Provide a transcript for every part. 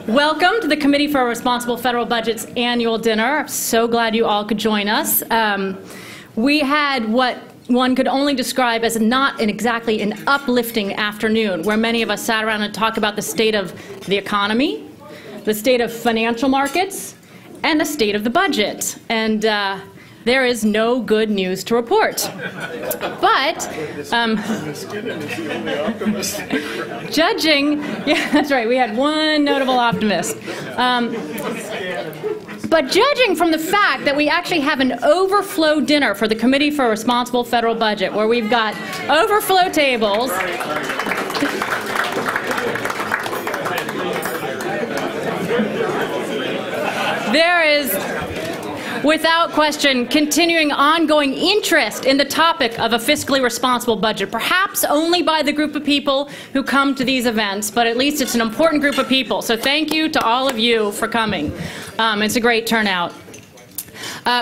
Welcome to the Committee for a Responsible Federal Budget's annual dinner. I'm so glad you all could join us. We had what one could only describe as not exactly an uplifting afternoon, where many of us sat around and talked about the state of the economy, the state of financial markets, and the state of the budget. And there is no good news to report. But judging, yeah, that's right, we had one notable optimist. But judging from the fact that we actually have an overflow dinner for the Committee for a Responsible Federal Budget, where we've got overflow tables. There is, without question, continuing ongoing interest in the topic of a fiscally responsible budget, perhaps only by the group of people who come to these events, but at least it's an important group of people. So thank you to all of you for coming. It's a great turnout.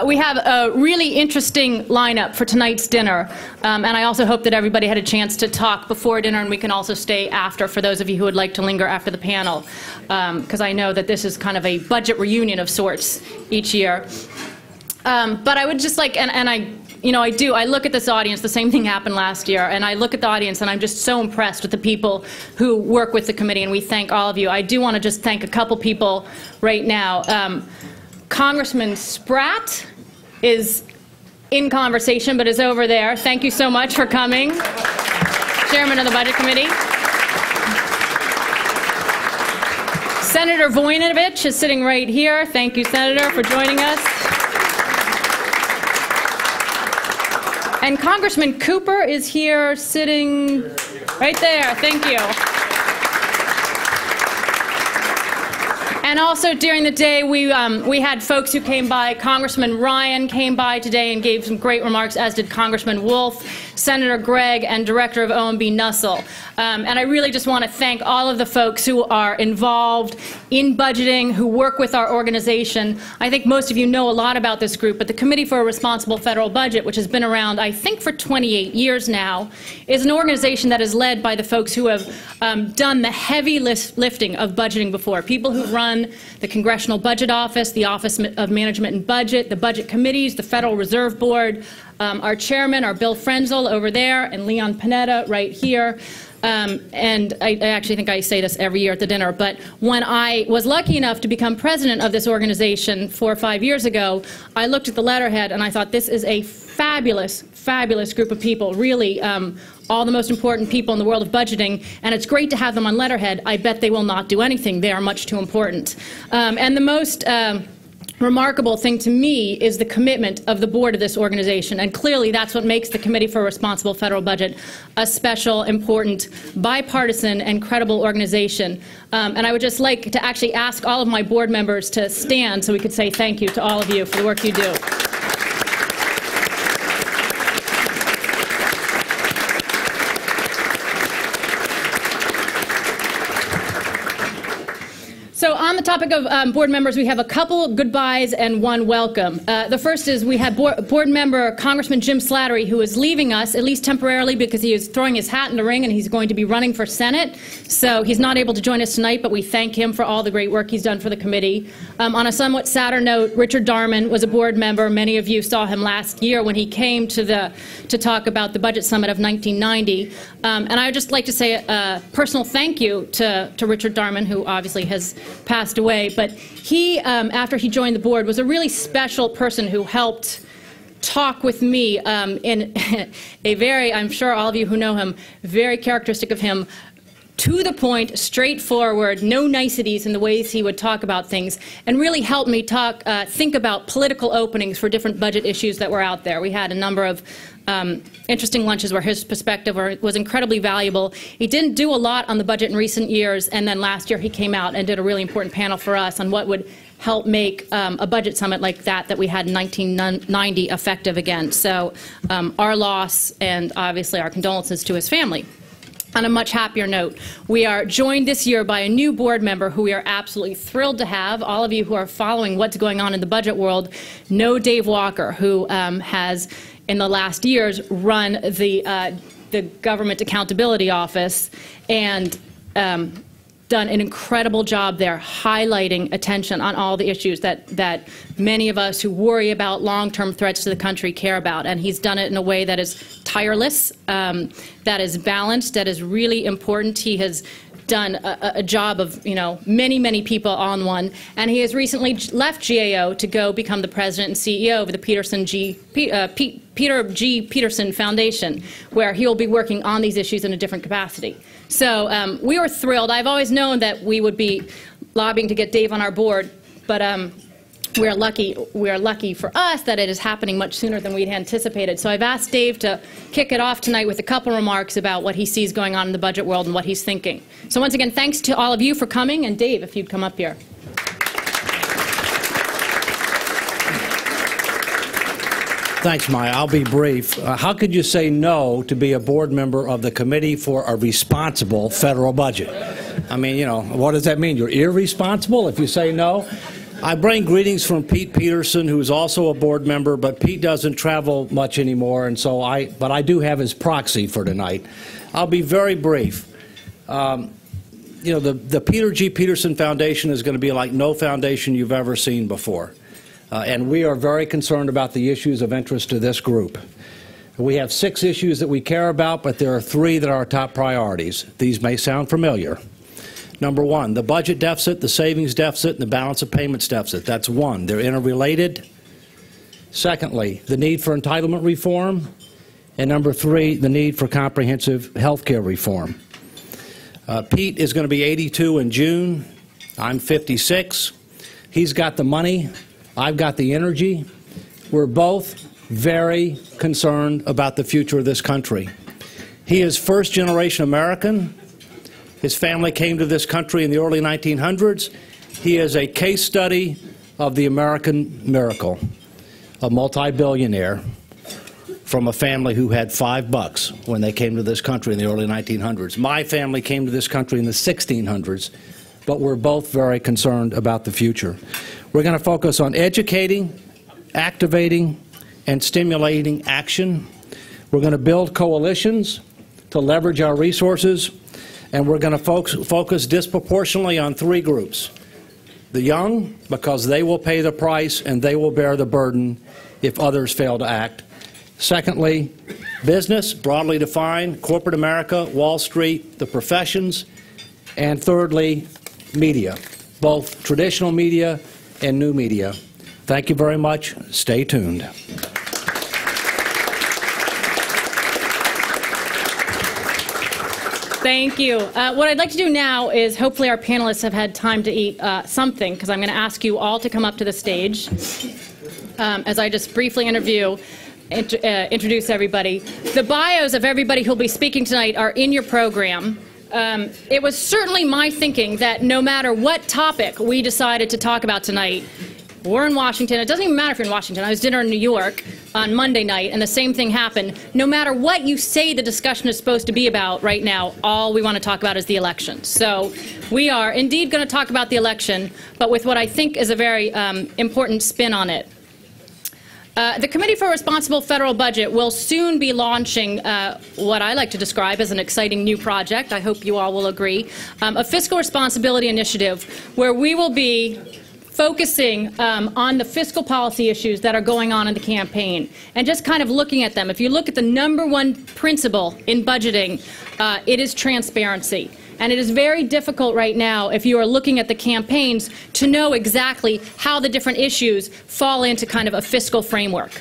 We have a really interesting lineup for tonight's dinner, and I also hope that everybody had a chance to talk before dinner, and we can also stay after for those of you who would like to linger after the panel, because I know that this is kind of a budget reunion of sorts each year. But I would just like, I look at this audience, the same thing happened last year, and I look at the audience and I'm just so impressed with the people who work with the committee, and we thank all of you. I do want to just thank a couple people right now. Congressman Spratt is in conversation, but is over there. Thank you so much for coming. Chairman of the Budget Committee. Senator Voinovich is sitting right here. Thank you, Senator, for joining us. And Congressman Cooper is here sitting right there. Thank you. And also during the day, we had folks who came by. Congressman Ryan came by today and gave some great remarks, as did Congressman Wolf, Senator Gregg, and Director of OMB Nussel. And I really just want to thank all of the folks who are involved in budgeting, who work with our organization. I think most of you know a lot about this group, but the Committee for a Responsible Federal Budget, which has been around, I think, for 28 years now, is an organization that is led by the folks who have done the heavy lifting of budgeting before. People who run the Congressional Budget Office, the Office of Management and Budget, the Budget Committees, the Federal Reserve Board, our chairman, our Bill Frenzel over there, and Leon Panetta right here. And I actually think I say this every year at the dinner, but when I was lucky enough to become president of this organization 4 or 5 years ago, I looked at the letterhead and I thought, this is a fabulous, fabulous group of people, really all the most important people in the world of budgeting, and it's great to have them on letterhead. I bet they will not do anything. They are much too important. And the most remarkable thing to me is the commitment of the board of this organization, and clearly that's what makes the Committee for a Responsible Federal Budget a special, important, bipartisan, and credible organization. And I would just like to actually ask all of my board members to stand so we could say thank you to all of you for the work you do. So on the topic of board members, we have a couple goodbyes and one welcome. The first is we had board member Congressman Jim Slattery, who is leaving us, at least temporarily, because he is throwing his hat in the ring and he's going to be running for Senate. So he's not able to join us tonight, but we thank him for all the great work he's done for the committee. On a somewhat sadder note, Richard Darman was a board member. Many of you saw him last year when he came to talk about the Budget Summit of 1990. And I would just like to say a personal thank you to Richard Darman, who obviously has passed away, but he, after he joined the board, was a really special person who helped talk with me in a very, I'm sure all of you who know him, very characteristic of him, to the point, straightforward, no niceties in the ways he would talk about things, and really helped me think about political openings for different budget issues that were out there. We had a number of interesting lunches where his perspective was incredibly valuable. He didn't do a lot on the budget in recent years, and then last year he came out and did a really important panel for us on what would help make a budget summit like that we had in 1990 effective again. So our loss, and obviously our condolences to his family. On a much happier note, we are joined this year by a new board member who we are absolutely thrilled to have. All of you who are following what's going on in the budget world know Dave Walker, who has, in the last years, run the Government Accountability Office. And done an incredible job there highlighting attention on all the issues that many of us who worry about long-term threats to the country care about. And he's done it in a way that is tireless, that is balanced, that is really important. He has done a job of, many, many people on one. And he has recently left GAO to go become the president and CEO of the Peter G. Peterson Foundation, where he will be working on these issues in a different capacity. So we were thrilled. I've always known that we would be lobbying to get Dave on our board, but we are lucky for us that it is happening much sooner than we'd anticipated. So I've asked Dave to kick it off tonight with a couple remarks about what he sees going on in the budget world and what he's thinking. So once again, thanks to all of you for coming, and Dave, if you'd come up here. Thanks, Maya. I'll be brief. How could you say no to be a board member of the Committee for a Responsible Federal Budget? I mean, what does that mean? You're irresponsible if you say no? I bring greetings from Pete Peterson, who is also a board member, but Pete doesn't travel much anymore, and so but I do have his proxy for tonight. I'll be very brief. The Peter G. Peterson Foundation is going to be like no foundation you've ever seen before. And we are very concerned about the issues of interest to this group. We have 6 issues that we care about, but there are 3 that are our top priorities. These may sound familiar. Number 1, the budget deficit, the savings deficit, and the balance of payments deficit. That's one. They're interrelated. Secondly, the need for entitlement reform. And number 3, the need for comprehensive health care reform. Pete is going to be 82 in June. I'm 56. He's got the money. I've got the energy. We're both very concerned about the future of this country. He is first-generation American. His family came to this country in the early 1900s. He is a case study of the American miracle, a multi-billionaire from a family who had $5 when they came to this country in the early 1900s. My family came to this country in the 1600s, but we're both very concerned about the future. We're going to focus on educating, activating, and stimulating action. We're going to build coalitions to leverage our resources, and we're going to focus disproportionately on 3 groups. The young, because they will pay the price and they will bear the burden if others fail to act. Secondly, business, broadly defined, corporate America, Wall Street, the professions. And thirdly, media, both traditional media and new media. Thank you very much. Stay tuned. Thank you. What I'd like to do now is, hopefully our panelists have had time to eat something, because I'm going to ask you all to come up to the stage as I just briefly introduce everybody. The bios of everybody who'll be speaking tonight are in your program. It was certainly my thinking that no matter what topic we decided to talk about tonight, we're in Washington. It doesn't even matter if you're in Washington. I was dinner in New York on Monday night, and the same thing happened. No matter what you say the discussion is supposed to be about right now, all we want to talk about is the election. So we are indeed going to talk about the election, but with what I think is a very important spin on it. The Committee for a Responsible Federal Budget will soon be launching what I like to describe as an exciting new project. I hope you all will agree. A fiscal responsibility initiative where we will be focusing on the fiscal policy issues that are going on in the campaign and just kind of looking at them. If you look at the #1 principle in budgeting, it is transparency. And it is very difficult right now, if you are looking at the campaigns, to know exactly how the different issues fall into kind of a fiscal framework.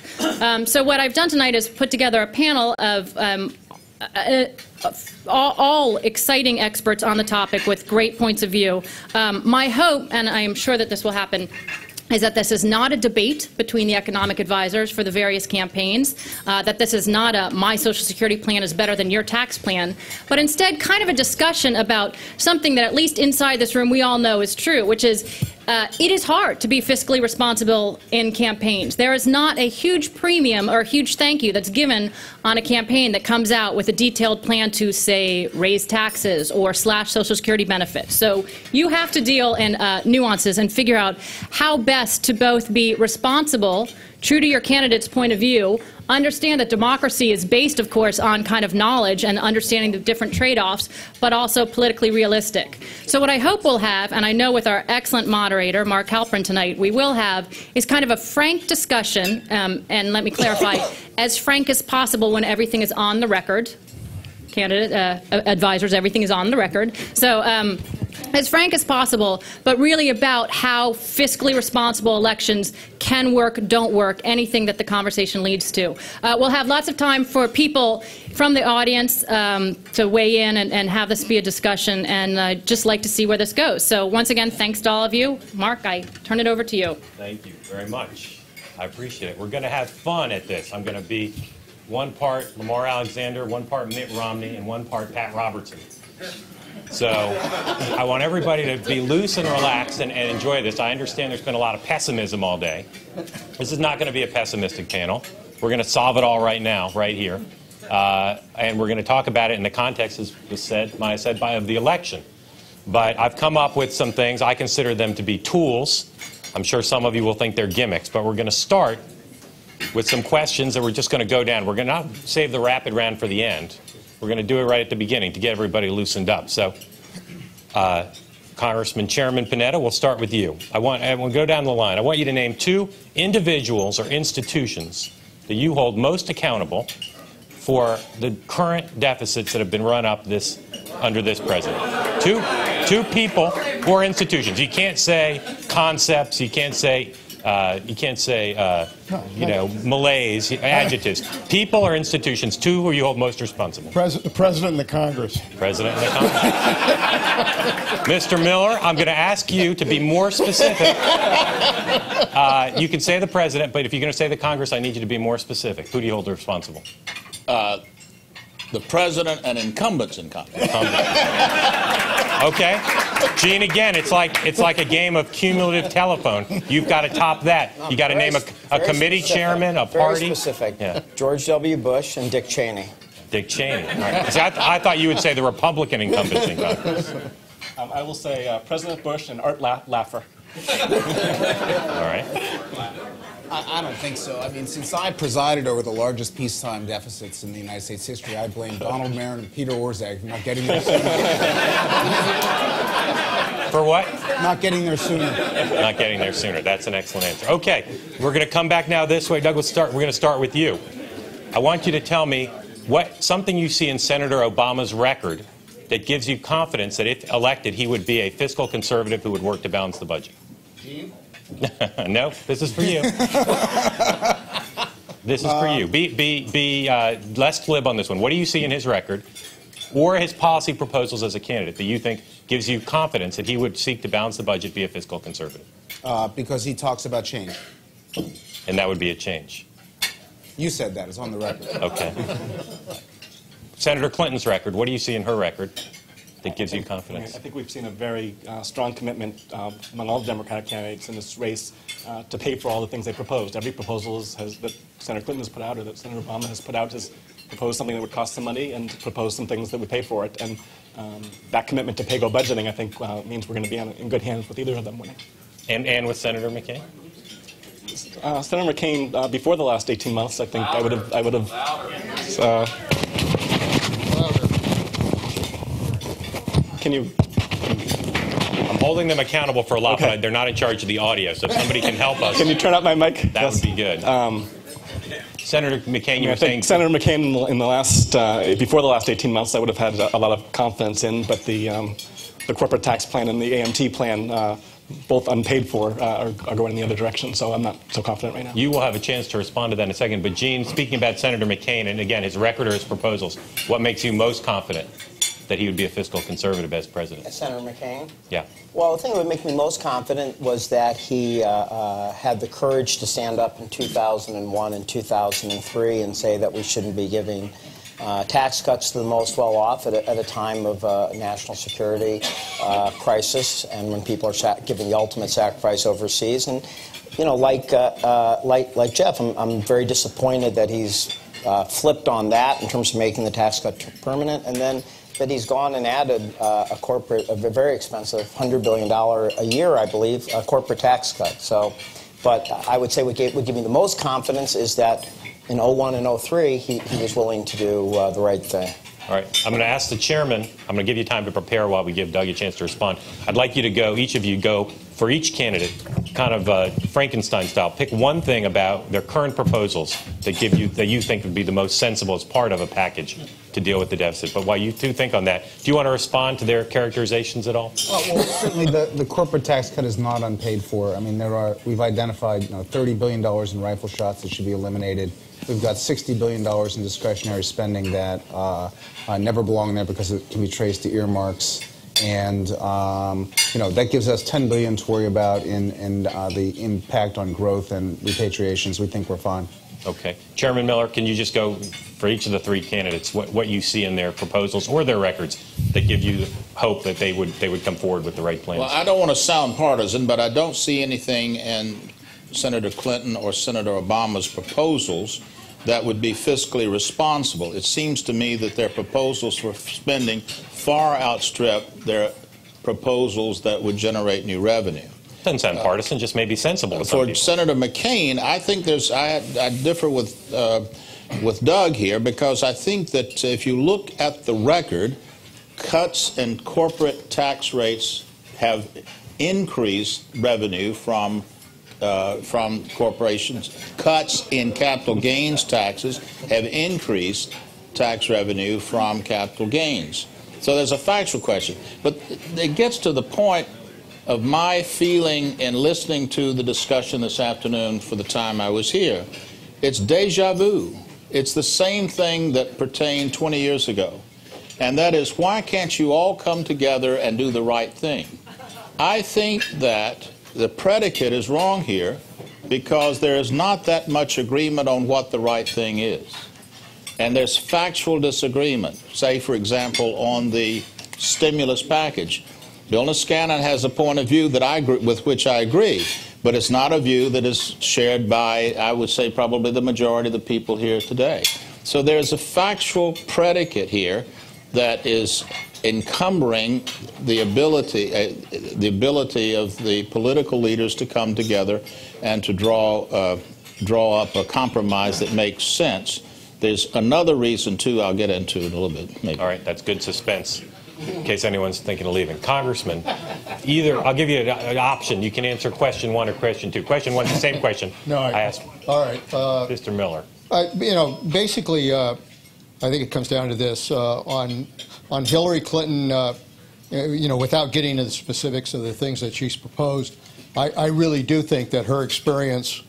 So what I've done tonight is put together a panel of all exciting experts on the topic with great points of view. My hope, and I am sure that this will happen, is that this is not a debate between the economic advisors for the various campaigns, that this is not a my Social Security plan is better than your tax plan, but instead kind of a discussion about something that at least inside this room we all know is true, which is it is hard to be fiscally responsible in campaigns. There is not a huge premium or a huge thank you that's given on a campaign that comes out with a detailed plan to, say, raise taxes or slash Social Security benefits. So you have to deal in nuances and figure out how best to both be responsible true to your candidate's point of view, understand that democracy is based, of course, on kind of knowledge and understanding the different trade-offs, but also politically realistic. So what I hope we'll have, and I know with our excellent moderator, Mark Halperin, tonight, we will have, is kind of a frank discussion, and let me clarify, as frank as possible when everything is on the record. Candidate advisors, everything is on the record. So as frank as possible, but really about how fiscally responsible elections can work, don't work, anything that the conversation leads to. We'll have lots of time for people from the audience to weigh in and have this be a discussion, and I'd just like to see where this goes. So once again, thanks to all of you. Mark, I turn it over to you. Thank you very much. I appreciate it. We're going to have fun at this. I'm going to be one part Lamar Alexander, one part Mitt Romney, and one part Pat Robertson. So I want everybody to be loose and relaxed and enjoy this. I understand there's been a lot of pessimism all day. This is not going to be a pessimistic panel. We're going to solve it all right now, right here. And we're going to talk about it in the context, as was said, Maya said, of the election. But I've come up with some things. I consider them to be tools. I'm sure some of you will think they're gimmicks, but we're going to start with some questions that we're just going to go down. We're going to not save the rapid round for the end. We're going to do it right at the beginning to get everybody loosened up. So, Congressman Chairman Panetta, we'll start with you. We'll go down the line. I want you to name 2 individuals or institutions that you hold most accountable for the current deficits that have been run up under this president. Two people or institutions. You can't say concepts. You can't say malaise, adjectives. People or institutions, 2 who you hold most responsible. The President and the Congress. President and the Congress. Mr. Miller, I'm going to ask you to be more specific. You can say the President, but if you're going to say the Congress, I need you to be more specific. Who do you hold responsible? The President and incumbents in Congress. Okay. Gene, again, it's like a game of cumulative telephone. You've got to top that. You got to name a committee chairman, a party. Very specific. Yeah. George W. Bush and Dick Cheney. Dick Cheney. All right. See, I thought you would say the Republican incumbents in Congress. I will say President Bush and Art Laffer. All right. I don't think so. I mean, since I presided over the largest peacetime deficits in the United States history, I blame Donald Marin and Peter Orszag for not getting there sooner. For what? Not getting there sooner. Not getting there sooner. That's an excellent answer. Okay, we're going to come back now this way. Doug, we're going to start with you. I want you to tell me something you see in Senator Obama's record that gives you confidence that if elected, he would be a fiscal conservative who would work to balance the budget. No, this is for you. This is for you. Be less glib on this one. What do you see in his record or his policy proposals as a candidate that you think gives you confidence that he would seek to balance the budget, be a fiscal conservative? Because he talks about change. And that would be a change. You said that. It's on the record. Okay. Senator Clinton's record. What do you see in her record that gives you confidence? I think we've seen a very strong commitment among all the Democratic candidates in this race to pay for all the things they proposed. Every proposal that Senator Clinton has put out or that Senator Obama has put out has proposed something that would cost some money and proposed some things that would pay for it. And that commitment to pay-go budgeting, I think, means we're going to be in good hands with either of them winning. And with Senator McCain? Senator McCain, before the last 18 months, I think I would have. Can you? I'm holding them accountable for a lot, but they're not in charge of the audio. So if somebody can help us, can you turn up my mic? That would be good. Senator McCain, you were saying Senator McCain in the last before the last 18 months, I would have had a lot of confidence in, but the corporate tax plan and the AMT plan, both unpaid for, are going in the other direction. So I'm not so confident right now. You will have a chance to respond to that in a second. But Gene, speaking about Senator McCain and again his record or his proposals, what makes you most confident that he would be a fiscal conservative as president? Senator McCain? Yeah. Well, the thing that would make me most confident was that he had the courage to stand up in 2001 and 2003 and say that we shouldn't be giving tax cuts to the most well-off at a time of national security crisis and when people are giving the ultimate sacrifice overseas. And, you know, like Jeff, I'm very disappointed that he's flipped on that in terms of making the tax cut permanent, and then that he's gone and added a very expensive $100 billion a year, I believe, corporate tax cut. So But I would say what give me the most confidence is that in 01 and 03, he was willing to do the right thing. All right. I'm going to ask the chairman. I'm going to give you time to prepare while we give Doug a chance to respond. I'd like you to go, each of you go, for each candidate, kind of Frankenstein style, pick one thing about their current proposals that you think would be the most sensible as part of a package to deal with the deficit. But while you two think on that, do you want to respond to their characterizations at all? Well, certainly the corporate tax cut is not unpaid for. I mean, we've identified $30 billion in rifle shots that should be eliminated. We've got $60 billion in discretionary spending that never belong there because it can be traced to earmarks. And, that gives us $10 billion to worry about in the impact on growth and repatriations. We think we're fine. Okay. Chairman Miller, can you just go for each of the three candidates, what you see in their proposals or their records that give you hope that they would come forward with the right plans? Well, I don't want to sound partisan, but I don't see anything in Senator Clinton or Senator Obama's proposals that would be fiscally responsible. It seems to me that their proposals for spending far outstrip their proposals that would generate new revenue. Doesn't sound partisan, just maybe sensible to some For people. Senator McCain, I think I differ with Doug here, because I think that if you look at the record, cuts in corporate tax rates have increased revenue from corporations. Cuts in capital gains taxes have increased tax revenue from capital gains. So there's a factual question. But it gets to the point of my feeling in listening to the discussion this afternoon for the time I was here. It's deja vu. It's the same thing that pertained 20 years ago. And that is, why can't you all come together and do the right thing? I think that the predicate is wrong here because there is not that much agreement on what the right thing is. And there's factual disagreement. Say, for example, on the stimulus package. Bill Niskanen has a point of view that with which I agree, but it's not a view that is shared by, I would say, probably the majority of the people here today. So there's a factual predicate here that is encumbering the ability of the political leaders to come together and to draw up a compromise that makes sense. There's another reason, too, I'll get into in a little bit, maybe. All right, that's good suspense, in case anyone's thinking of leaving. Congressman, I'll give you an option. You can answer question 1 or question 2. Question 1 is the same question I asked all right. Mr. Miller. Basically, I think it comes down to this. On Hillary Clinton, without getting into the specifics of the things that she's proposed, I really do think that her experience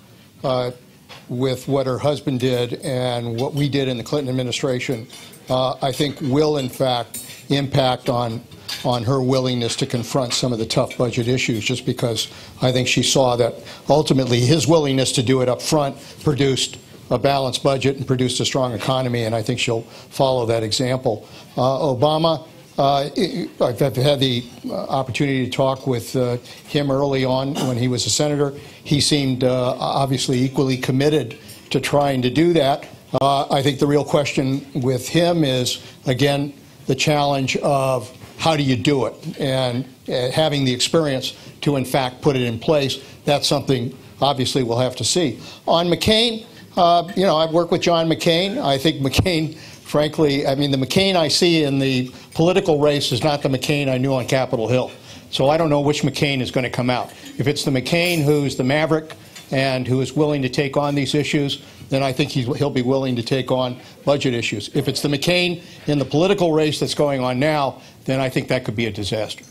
with what her husband did and what we did in the Clinton administration, I think will, in fact, impact on her willingness to confront some of the tough budget issues, just because I think she saw that ultimately his willingness to do it up front produced a balanced budget and produced a strong economy, and I think she'll follow that example. Obama, I've had the opportunity to talk with him early on when he was a senator. He seemed obviously equally committed to trying to do that. I think the real question with him is, again, the challenge of how do you do it, and having the experience to, in fact, put it in place. That's something, obviously, we'll have to see. On McCain, I've worked with John McCain. I think McCain, frankly, the McCain I see in the political race is not the McCain I knew on Capitol Hill. So I don't know which McCain is going to come out. If it's the McCain who's the maverick and who is willing to take on these issues, then I think he'll be willing to take on budget issues. If it's the McCain in the political race that's going on now, then I think that could be a disaster.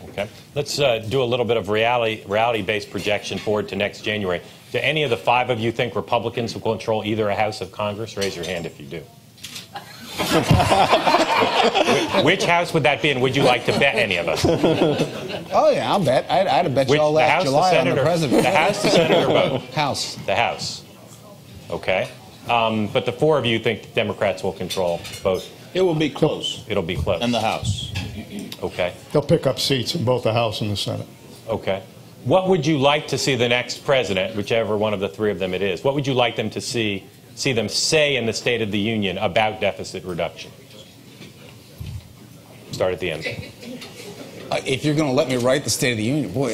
Okay. Let's do a little bit of reality-based projection forward to next January. Do any of the 5 of you think Republicans will control either a House of Congress? Raise your hand if you do. Which house would that be, and would you like to bet any of us? Oh, yeah, I'll bet. I'd have bet you all last July on the president. The House, the Senate, or both? House. The House. Okay. But the 4 of you think Democrats will control both? It will be close. It'll be close. In the House. Okay. They'll pick up seats in both the House and the Senate. Okay. What would you like to see the next president, whichever one of the 3 of them it is, what would you like them to see them say in the State of the Union about deficit reduction? Start at the end. If you're going to let me write the State of the Union, boy.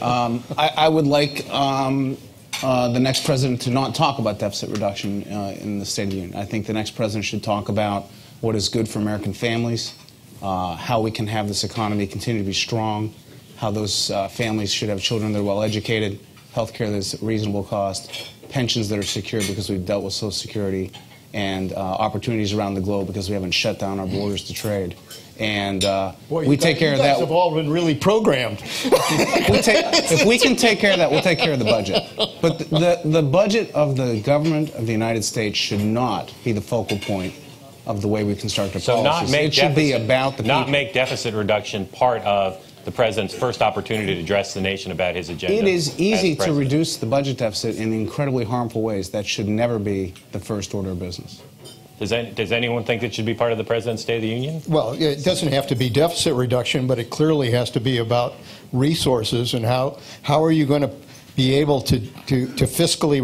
I would like the next president to not talk about deficit reduction in the State of the Union. I think the next president should talk about what is good for American families, how we can have this economy continue to be strong, how those families should have children that are well educated, health care that's at reasonable cost, pensions that are secure because we've dealt with Social Security, and opportunities around the globe because we haven't shut down our borders to trade. And we take care of that. You guys have all been really programmed. If we can take care of that, we'll take care of the budget. But the budget of the government of the United States should not be the focal point of the way we construct our policies. It should be about the people. Not make deficit reduction part of the president's first opportunity to address the nation about his agenda. It is easy to reduce the budget deficit in incredibly harmful ways. That should never be the first order of business. Does anyone think it should be part of the President's State of the Union? Well, it doesn't have to be deficit reduction, but it clearly has to be about resources and how are you going to be able to fiscally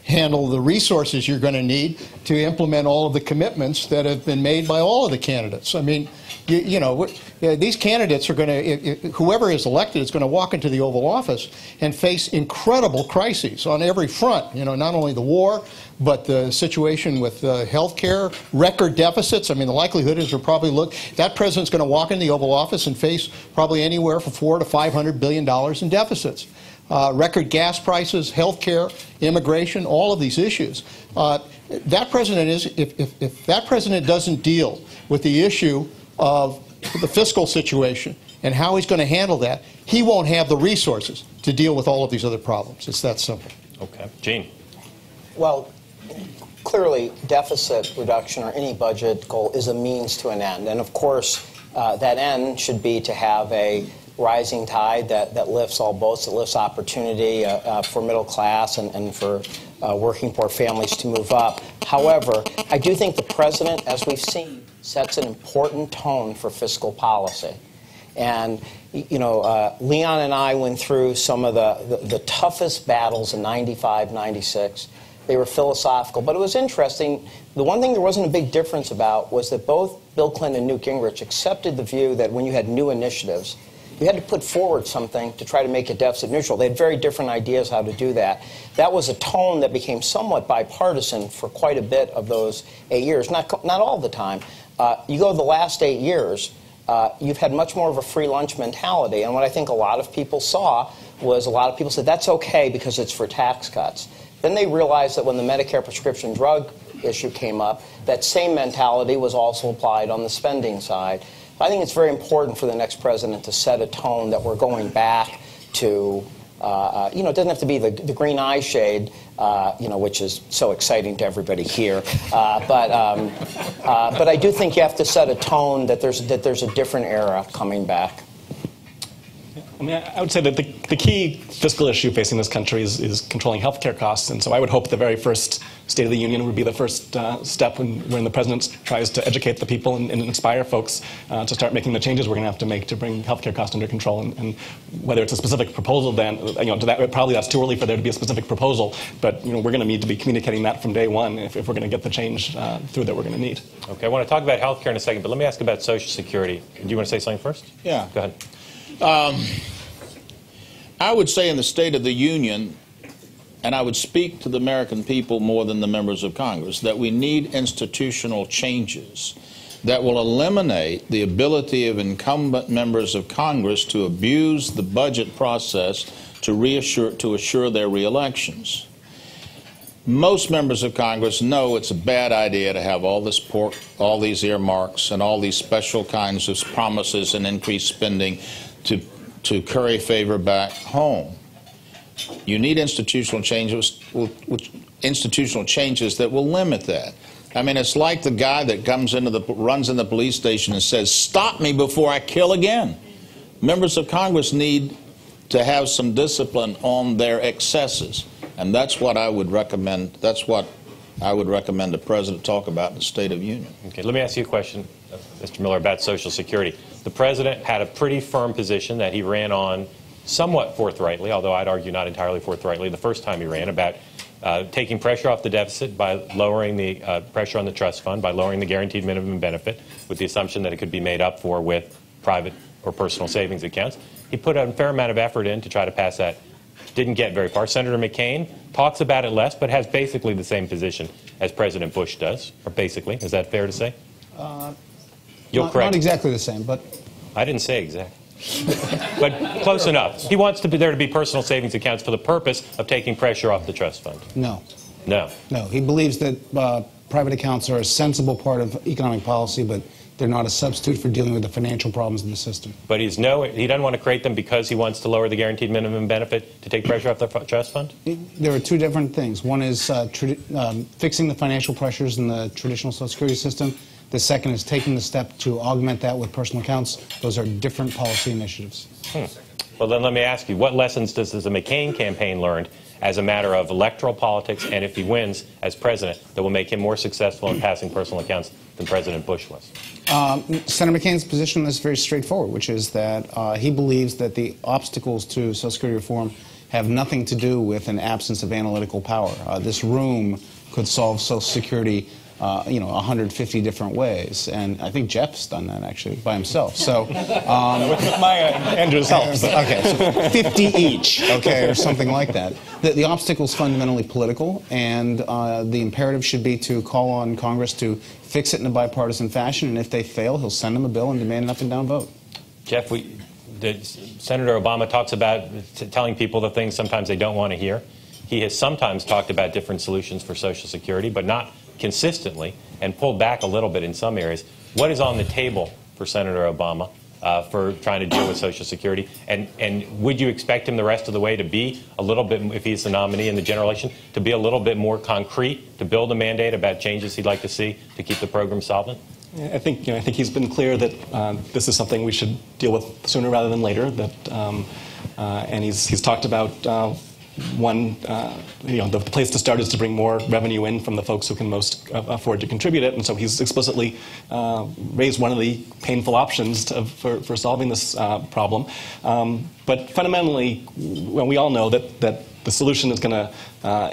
handle the resources you're going to need to implement all of the commitments that have been made by all of the candidates. I mean, you know, these candidates are going to, whoever is elected is going to walk into the Oval Office and face incredible crises on every front. You know, not only the war, but the situation with health care, record deficits. I mean, the likelihood is that president's going to walk in the Oval Office and face probably anywhere from $400 to $500 billion in deficits. Record gas prices, health care, immigration, all of these issues. That president if that president doesn't deal with the issue of the fiscal situation and how he's going to handle that, he won't have the resources to deal with all of these other problems. It's that simple. Okay. Gene. Well, clearly, deficit reduction or any budget goal is a means to an end. And of course, that end should be to have a rising tide that lifts all boats, that lifts opportunity for middle class and for working poor families to move up. However, I do think the president, as we've seen, sets an important tone for fiscal policy. And, you know, Leon and I went through some of the toughest battles in 95, 96. They were philosophical. But it was interesting. The one thing there wasn't a big difference about was that both Bill Clinton and Newt Gingrich accepted the view that when you had new initiatives, you had to put forward something to try to make it deficit neutral. They had very different ideas how to do that. That was a tone that became somewhat bipartisan for quite a bit of those 8 years. Not all the time. You go the last 8 years, you've had much more of a free lunch mentality. And what I think a lot of people saw was a lot of people said, that's okay because it's for tax cuts. Then they realized that when the Medicare prescription drug issue came up, that same mentality was also applied on the spending side. I think it's very important for the next president to set a tone that we're going back to, you know, it doesn't have to be the green eye shade, you know, which is so exciting to everybody here. But I do think you have to set a tone that there's a different era coming back. I mean, I would say that the key fiscal issue facing this country is controlling healthcare costs, and so I would hope the very first State of the Union would be the first step when the president tries to educate the people and inspire folks to start making the changes we're going to have to make to bring healthcare costs under control. And whether it's a specific proposal, then you know, probably that's too early for there to be a specific proposal. But you know, we're going to need to be communicating that from day one if we're going to get the change through that we're going to need. Okay, I want to talk about healthcare in a second, but let me ask about Social Security. Do you want to say something first? Yeah. Go ahead. I would say in the State of the Union, and I would speak to the American people more than the members of Congress, that we need institutional changes that will eliminate the ability of incumbent members of Congress to abuse the budget process to assure their reelections. Most members of Congress know it's a bad idea to have all this pork, all these earmarks, and all these special kinds of promises and increased spending to curry favor back home. You need institutional changes that will limit that. I mean, it's like the guy that runs in the police station and says, "Stop me before I kill again." Members of Congress need to have some discipline on their excesses, and that's what I would recommend. That's what I would recommend the president talk about in the State of the Union. Okay, let me ask you a question, Mr. Miller, about Social Security. The president had a pretty firm position that he ran on somewhat forthrightly, although I'd argue not entirely forthrightly, the first time he ran, about taking pressure off the deficit by lowering the pressure on the trust fund, by lowering the guaranteed minimum benefit, with the assumption that it could be made up for with private or personal savings accounts. He put a fair amount of effort in to try to pass that. Didn't get very far. Senator McCain talks about it less, but has basically the same position as President Bush does, or basically. Is that fair to say? You'll correct. Not exactly the same, but... I didn't say exactly. But close enough. He wants there to be personal savings accounts for the purpose of taking pressure off the trust fund. No. No. No. He believes that private accounts are a sensible part of economic policy, but they're not a substitute for dealing with the financial problems in the system. But he doesn't want to create them because he wants to lower the guaranteed minimum benefit to take pressure off the trust fund? There are two different things. One is fixing the financial pressures in the traditional Social Security system. The second is taking the step to augment that with personal accounts. Those are different policy initiatives. Well, then let me ask you, what lessons does the McCain campaign learn as a matter of electoral politics, and if he wins as president, that will make him more successful in passing personal accounts than President Bush was? Senator McCain's position is very straightforward, which is that he believes that the obstacles to Social Security reform have nothing to do with an absence of analytical power. This room could solve Social Security 150 different ways, and I think Jeff's done that actually by himself. So, with my Andrew's help. Okay, so 50 each, okay, or something like that. The obstacle is fundamentally political, and the imperative should be to call on Congress to fix it in a bipartisan fashion, and if they fail, he'll send them a bill and demand an up and down vote. Jeff, Senator Obama talks about telling people the things sometimes they don't want to hear. He has sometimes talked about different solutions for Social Security, but not consistently, and pulled back a little bit in some areas. What is on the table for Senator Obama for trying to deal with Social Security? And would you expect him the rest of the way to be a little bit, if he's the nominee in the general election, to be a little bit more concrete, to build a mandate about changes he'd like to see to keep the program solvent? I think he's been clear that this is something we should deal with sooner rather than later. And he's talked about the place to start is to bring more revenue in from the folks who can most afford to contribute it, and so he's explicitly raised one of the painful options for solving this problem. But fundamentally, we all know that the solution is going to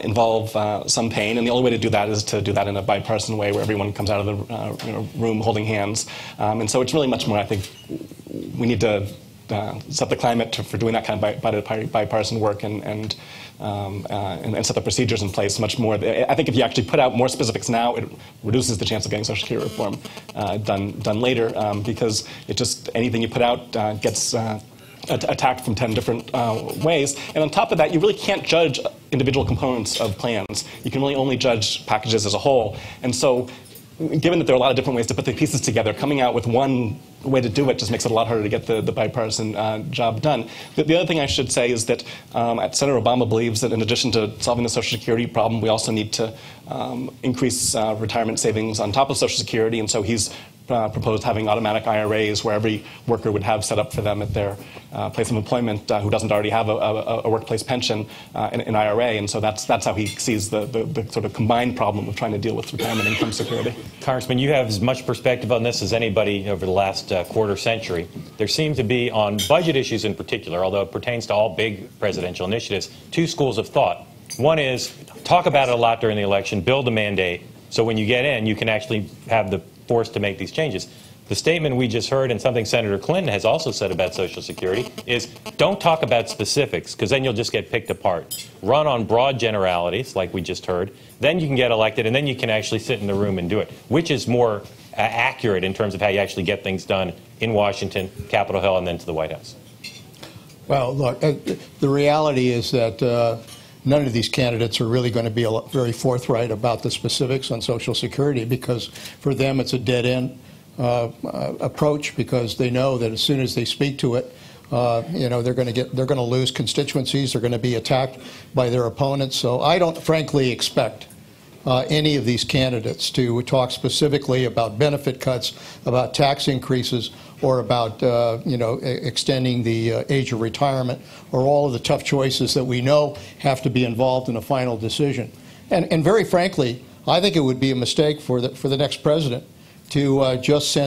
involve some pain, and the only way to do that is to do that in a bipartisan way where everyone comes out of the room holding hands. And so it's really much more, I think, we need to set the climate for doing that kind of bipartisan work and set the procedures in place much more. I think if you actually put out more specifics now, it reduces the chance of getting Social Security reform done later, because anything you put out gets attacked from 10 different ways. And on top of that, you really can't judge individual components of plans. You can really only judge packages as a whole. And so, given that there are a lot of different ways to put the pieces together, coming out with one way to do it just makes it a lot harder to get the bipartisan job done. The other thing I should say is that Senator Obama believes that in addition to solving the Social Security problem, we also need to increase retirement savings on top of Social Security, and so he's proposed having automatic IRAs where every worker would have set up for them at their place of employment who doesn't already have a workplace pension, an IRA, and so that's how he sees the sort of combined problem of trying to deal with retirement income security. Congressman, you have as much perspective on this as anybody over the last quarter century. There seem to be, on budget issues in particular, although it pertains to all big presidential initiatives, two schools of thought. One is talk about it a lot during the election, build a mandate, so when you get in, you can actually have the force to make these changes. The statement we just heard, and something Senator Clinton has also said about Social Security, is don't talk about specifics, because then you'll just get picked apart. Run on broad generalities, like we just heard. Then you can get elected, and then you can actually sit in the room and do it. Which is more accurate in terms of how you actually get things done in Washington, Capitol Hill, and then to the White House? Well, look, the reality is that none of these candidates are really going to be very forthright about the specifics on Social Security, because for them it's a dead-end approach, because they know that as soon as they speak to it, they're going to lose constituencies, they're going to be attacked by their opponents. So I don't frankly expect any of these candidates to talk specifically about benefit cuts, about tax increases, or about extending the age of retirement, or all of the tough choices that we know have to be involved in a final decision. And very frankly, I think it would be a mistake for the next president to just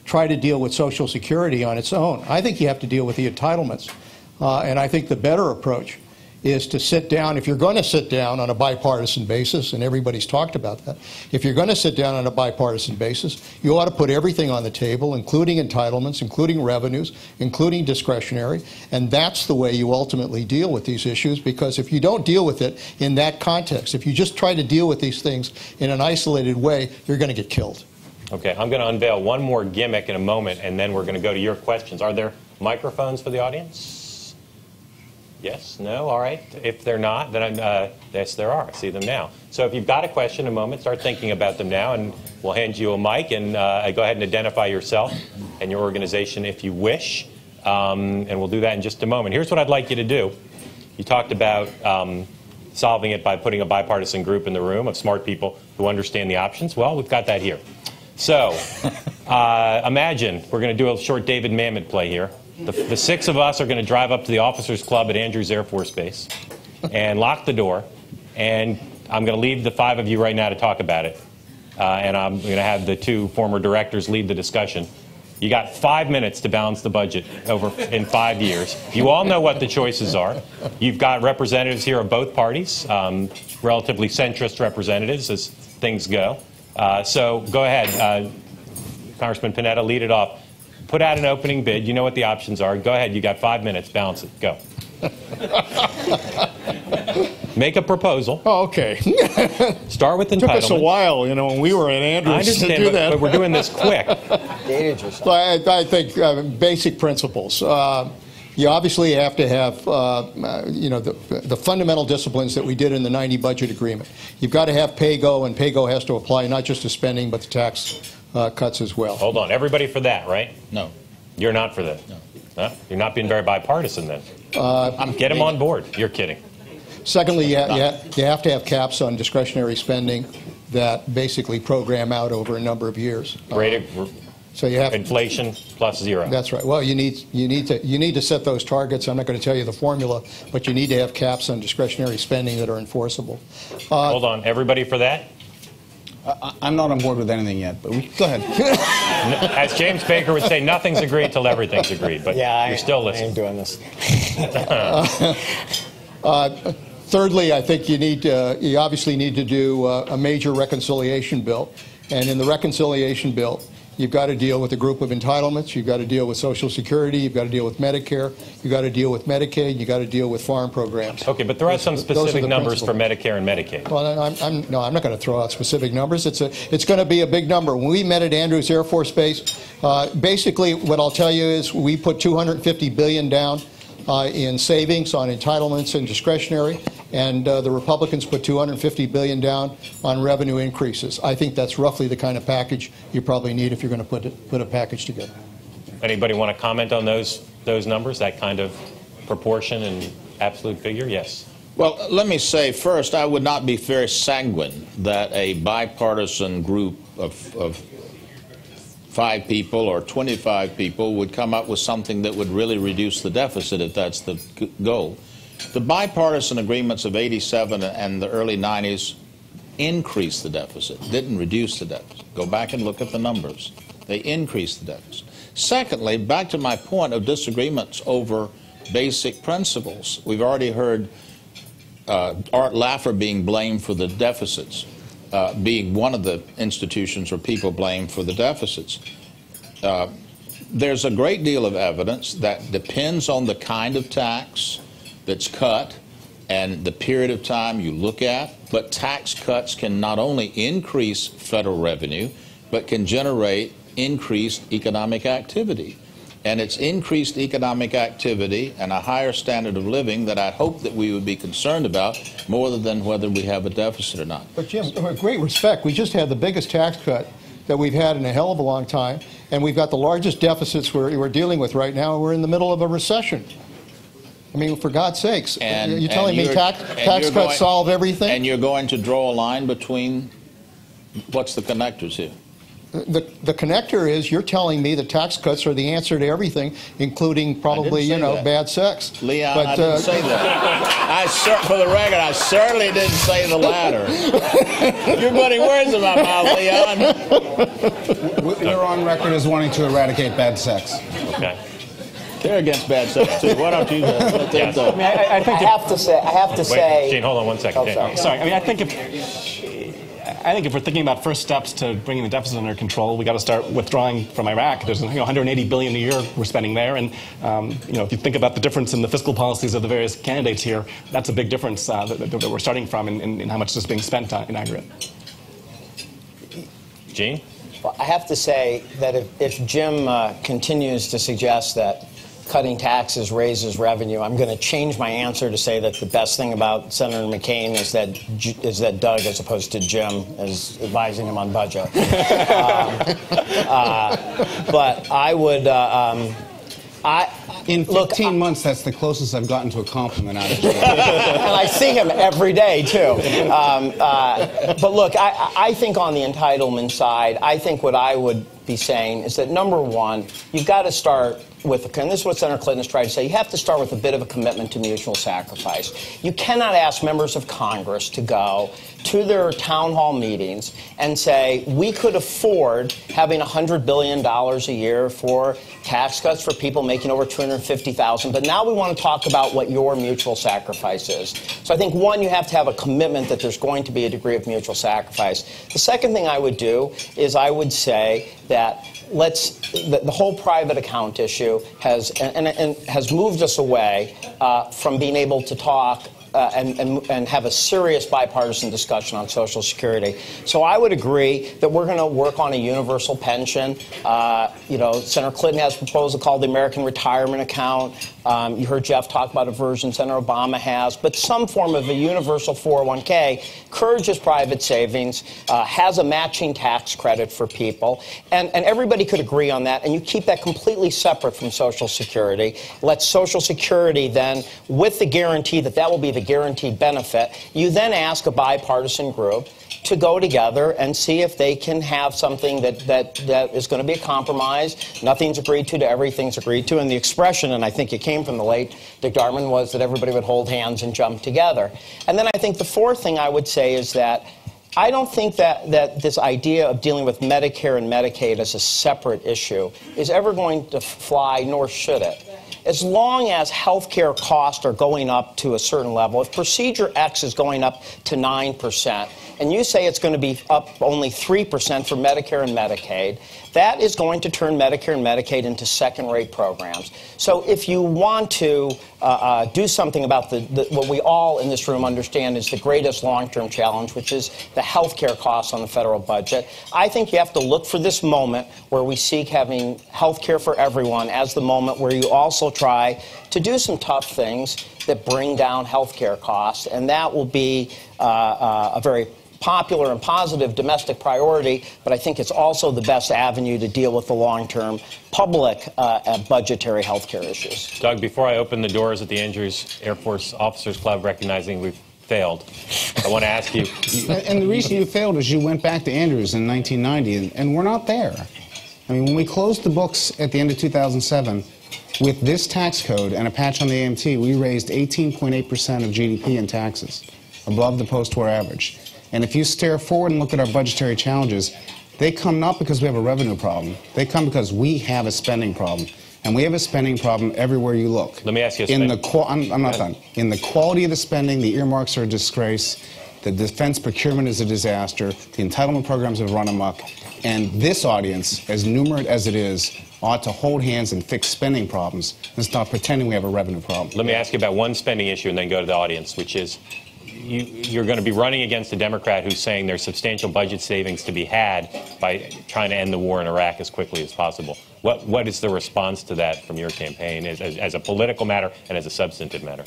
try to deal with Social Security on its own. I think you have to deal with the entitlements. And I think the better approach is to sit down, if you're going to sit down on a bipartisan basis, and everybody's talked about that, if you're going to sit down on a bipartisan basis, you ought to put everything on the table, including entitlements, including revenues, including discretionary, and that's the way you ultimately deal with these issues, because if you don't deal with it in that context, if you just try to deal with these things in an isolated way, you're going to get killed. Okay, I'm going to unveil one more gimmick in a moment, and then we're going to go to your questions. Are there microphones for the audience? Yes? No? All right. If they're not, then yes, there are. I see them now. So if you've got a question in a moment, start thinking about them now, and we'll hand you a mic, and go ahead and identify yourself and your organization if you wish, and we'll do that in just a moment. Here's what I'd like you to do. You talked about solving it by putting a bipartisan group in the room of smart people who understand the options. Well, we've got that here. So imagine we're going to do a short David Mamet play here. The six of us are going to drive up to the Officers Club at Andrews Air Force Base and lock the door, and I'm going to leave the five of you right now to talk about it, and I'm going to have the two former directors lead the discussion. You got 5 minutes to balance the budget in 5 years. You all know what the choices are. You've got representatives here of both parties, relatively centrist representatives as things go. So go ahead, Congressman Panetta, lead it off. Put out an opening bid. You know what the options are. Go ahead. You got 5 minutes. Balance it. Go. Make a proposal. Oh, okay. Start with entitlements. Took us a while, you know, when we were at Andrews to do that. But we're doing this quick. I think basic principles. You obviously have to have, you know, the fundamental disciplines that we did in the 90 budget agreement. You've got to have pay-go, and pay-go has to apply not just to spending, but to tax cuts as well. Hold on. Everybody for that, right? No. You're not for that? No. Huh? You're not being very bipartisan then. Get them on board. You're kidding. Secondly, you have to have caps on discretionary spending that basically program out over a number of years. So you have inflation plus zero. That's right. Well, you need to set those targets. I'm not going to tell you the formula, but you need to have caps on discretionary spending that are enforceable. Hold on, everybody for that? I'm not on board with anything yet, but go ahead. As James Baker would say, nothing's agreed till everything's agreed. But yeah, you're still listening. I ain't doing this. Thirdly, I think you obviously need to do a major reconciliation bill, and in the reconciliation bill, you've got to deal with a group of entitlements. You've got to deal with Social Security. You've got to deal with Medicare. You've got to deal with Medicaid. You've got to deal with farm programs. Okay, but there are some specific numbers for Medicare and Medicaid. Well, I'm not going to throw out specific numbers. It's going to be a big number. When we met at Andrews Air Force Base, basically what I'll tell you is we put $250 billion down in savings on entitlements and discretionary, and the Republicans put $250 billion down on revenue increases. I think that's roughly the kind of package you probably need if you're going to put a package together. Anybody want to comment on those numbers, that kind of proportion and absolute figure? Yes. Well, let me say first, I would not be very sanguine that a bipartisan group of 5 people or 25 people would come up with something that would really reduce the deficit if that's the goal. The bipartisan agreements of '87 and the early '90s increased the deficit, didn't reduce the deficit. Go back and look at the numbers. They increased the deficit. Secondly, back to my point of disagreements over basic principles. We've already heard Art Laffer being blamed for the deficits, being one of the institutions where people blame for the deficits. There's a great deal of evidence that depends on the kind of tax that's cut and the period of time you look at, but tax cuts can not only increase federal revenue, but can generate increased economic activity. And it's increased economic activity and a higher standard of living that I hope that we would be concerned about more than whether we have a deficit or not. But Jim, with great respect, we just had the biggest tax cut that we've had in a hell of a long time, and we've got the largest deficits we're dealing with right now, and we're in the middle of a recession. I mean, for God's sakes, you're telling me tax cuts solve everything? And you're going to draw a line between, what's the connectors here? The connector is you're telling me that tax cuts are the answer to everything, including probably, bad sex. Leon, I didn't say that. For the record, I certainly didn't say the latter. You're putting words in my mouth, Leon. You're on record as wanting to eradicate bad sex. Okay. They're against bad sex too. Why don't you? Yes. I mean, I think I have to say. Gene, hold on one second. Oh, sorry. I mean, I think if we're thinking about first steps to bringing the deficit under control, we got to start withdrawing from Iraq. There's $180 billion a year we're spending there, and if you think about the difference in the fiscal policies of the various candidates here, that's a big difference that we're starting from in how much is being spent in aggregate. Gene? Well, I have to say that if Jim continues to suggest that cutting taxes raises revenue, I'm going to change my answer to say that the best thing about Senator McCain is that Doug, as opposed to Jim, is advising him on budget. But I would. In 15 months, that's the closest I've gotten to a compliment out of Jim. And I see him every day, too. But look, I think on the entitlement side, I think what I would be saying is that, number one, you've got to start with, and this is what Senator Clinton has tried to say, you have to start with a bit of a commitment to mutual sacrifice. You cannot ask members of Congress to go to their town hall meetings and say, we could afford having $100 billion a year for tax cuts for people making over $250,000, but now we want to talk about what your mutual sacrifice is. So I think, one, you have to have a commitment that there's going to be a degree of mutual sacrifice. The second thing I would do is I would say that the whole private account issue has moved us away from being able to talk and have a serious bipartisan discussion on Social Security. So I would agree that we're going to work on a universal pension. Senator Clinton has a proposal called the American Retirement Account. You heard Jeff talk about a version Senator Obama has. But some form of a universal 401k encourages private savings, has a matching tax credit for people, and everybody could agree on that. And you keep that completely separate from Social Security. Let Social Security then, with the guarantee that that will be the guaranteed benefit, you then ask a bipartisan group to go together and see if they can have something that is going to be a compromise. Nothing's agreed to everything's agreed to. And the expression, and I think it came from the late Dick Darman, was that everybody would hold hands and jump together. And then I think the fourth thing I would say is that I don't think that this idea of dealing with Medicare and Medicaid as a separate issue is ever going to fly, nor should it. As long as health care costs are going up to a certain level, if Procedure X is going up to 9%, and you say it's going to be up only 3% for Medicare and Medicaid, that is going to turn Medicare and Medicaid into second-rate programs. So if you want to do something about what we all in this room understand is the greatest long-term challenge, which is the health care costs on the federal budget, I think you have to look for this moment where we seek having health care for everyone as the moment where you also try to do some tough things that bring down health care costs, and that will be a very popular and positive domestic priority, but I think it's also the best avenue to deal with the long-term public budgetary health care issues. Doug, before I open the doors at the Andrews Air Force Officers Club, recognizing we've failed, I want to ask you. And the reason you failed is you went back to Andrews in 1990, and we're not there. I mean, when we closed the books at the end of 2007, with this tax code and a patch on the AMT, we raised 18.8% of GDP in taxes, above the post-war average. And if you stare forward and look at our budgetary challenges, they come not because we have a revenue problem. They come because we have a spending problem. And we have a spending problem everywhere you look. Let me ask you a I'm not done. In the quality of the spending, the earmarks are a disgrace. The defense procurement is a disaster. The entitlement programs have run amok. And this audience, as numerate as it is, ought to hold hands and fix spending problems and stop pretending we have a revenue problem. Let me ask you about one spending issue and then go to the audience, which is you're going to be running against a Democrat who's saying there's substantial budget savings to be had by trying to end the war in Iraq as quickly as possible. What is the response to that from your campaign as a political matter and as a substantive matter?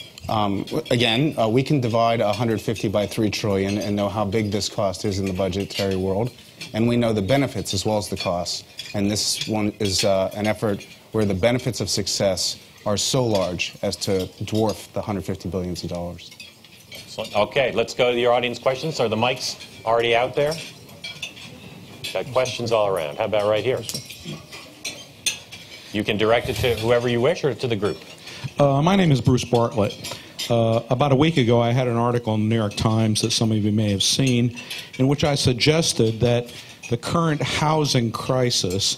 Again, we can divide 150 by $3 trillion and know how big this cost is in the budgetary world, and we know the benefits as well as the costs. And this one is an effort where the benefits of success are so large as to dwarf the $150 billion. Okay, let's go to your audience questions. Are the mics already out there? Got questions all around. How about right here? You can direct it to whoever you wish or to the group. My name is Bruce Bartlett. About a week ago, I had an article in the New York Times that some of you may have seen, in which I suggested that the current housing crisis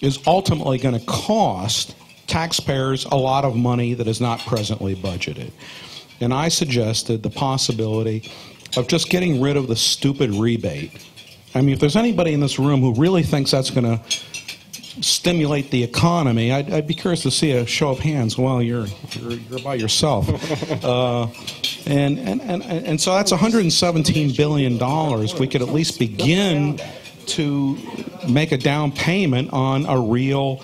is ultimately going to cost taxpayers a lot of money that is not presently budgeted. And I suggested the possibility of just getting rid of the stupid rebate. I mean, if there's anybody in this room who really thinks that's going to stimulate the economy, I'd be curious to see a show of hands. Well, you're by yourself. And so that's $117 billion. We could at least begin to make a down payment on a real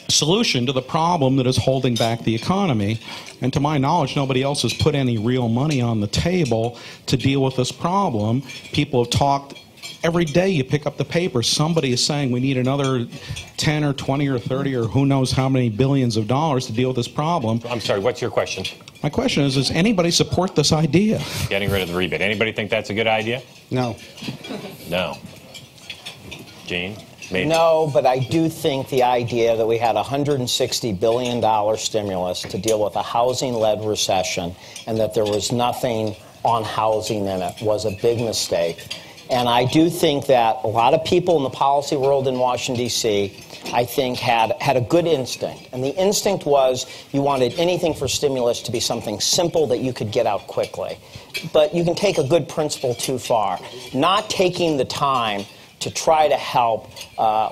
solution to the problem that is holding back the economy. And to my knowledge, nobody else has put any real money on the table to deal with this problem. People have talked. Every day you pick up the paper, somebody is saying we need another 10 or 20 or 30 or who knows how many billions of dollars to deal with this problem. I'm sorry, what's your question? My question is, does anybody support this idea? Getting rid of the rebate. Anybody think that's a good idea? No. No. Gene? Maybe. No, but I do think the idea that we had a $160 billion stimulus to deal with a housing-led recession and that there was nothing on housing in it was a big mistake. And I do think that a lot of people in the policy world in Washington, D.C., I think had a good instinct. And the instinct was you wanted anything for stimulus to be something simple that you could get out quickly. But you can take a good principle too far. Not taking the time to try to help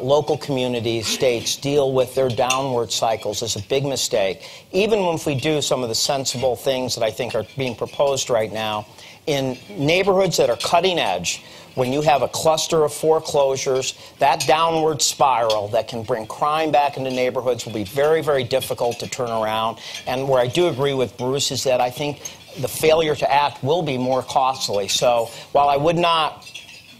local communities, states deal with their downward cycles is a big mistake. Even if we do some of the sensible things that I think are being proposed right now, in neighborhoods that are cutting edge, when you have a cluster of foreclosures, that downward spiral that can bring crime back into neighborhoods will be very, very difficult to turn around. And where I do agree with Bruce is that I think the failure to act will be more costly. So while I would not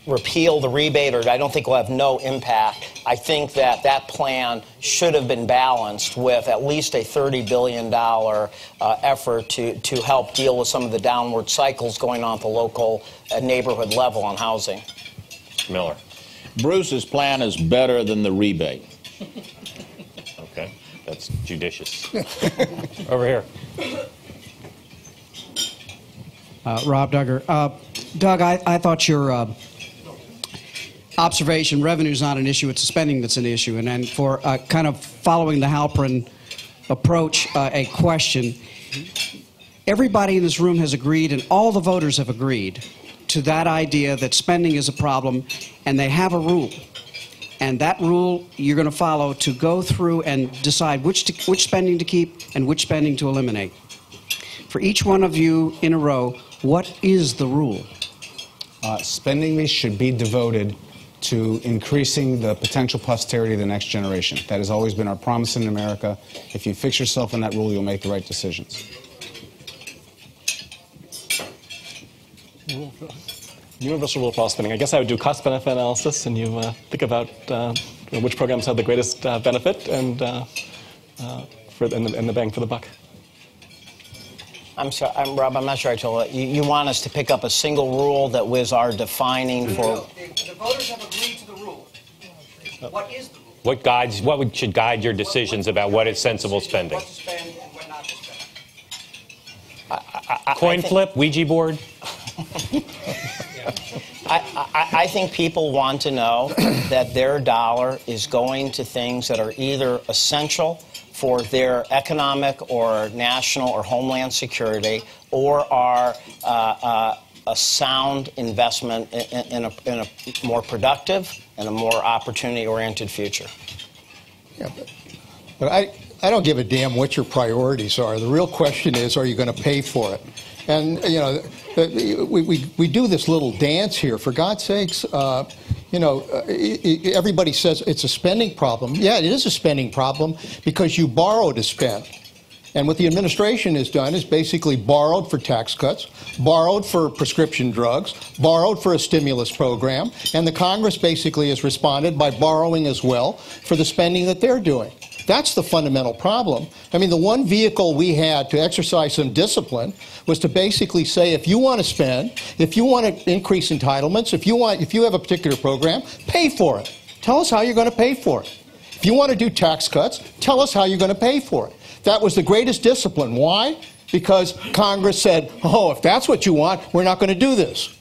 repeal the rebate, or I don't think will have no impact, I think that that plan should have been balanced with at least a $30 billion effort to help deal with some of the downward cycles going on at the local neighborhood level on housing. Miller. Bruce's plan is better than the rebate. Okay, that's judicious. Over here. Rob Duggar. Doug, I thought your observation, revenue is not an issue, it's spending that's an issue. And then for kind of following the Halperin approach, a question. Everybody in this room has agreed, and all the voters have agreed, to that idea that spending is a problem, and they have a rule. And that rule you're going to follow to go through and decide which spending to keep and which spending to eliminate. For each one of you in a row, what is the rule? Spending should be devoted to increasing the potential posterity of the next generation. That has always been our promise in America. If you fix yourself in that rule, you'll make the right decisions. Universal rule for all spending. I guess I would do cost-benefit analysis, and you think about which programs have the greatest benefit and the bang for the buck. I'm sorry, Rob, I'm not sure I told you. You want us to pick up a single rule that was our defining for... No, the voters have agreed to the rule. What is the rule? What should guide your decisions about what is sensible spending? What to spend and when not to spend. Coin flip, Ouija board? I think people want to know that their dollar is going to things that are either essential for their economic or national or homeland security, or are a sound investment in a more productive and a more opportunity-oriented future. Yeah, but I don't give a damn what your priorities are. The real question is, are you going to pay for it? And, you know, we do this little dance here. For God's sakes, you know, everybody says it's a spending problem. Yeah, it is a spending problem because you borrow to spend. And what the administration has done is basically borrowed for tax cuts, borrowed for prescription drugs, borrowed for a stimulus program, and the Congress basically has responded by borrowing as well for the spending that they're doing. That's the fundamental problem. I mean, the one vehicle we had to exercise some discipline was to basically say, if you want to spend, if you want to increase entitlements, if you have a particular program, pay for it. Tell us how you're going to pay for it. If you want to do tax cuts, tell us how you're going to pay for it. That was the greatest discipline. Why? Because Congress said, oh, if that's what you want, we're not going to do this.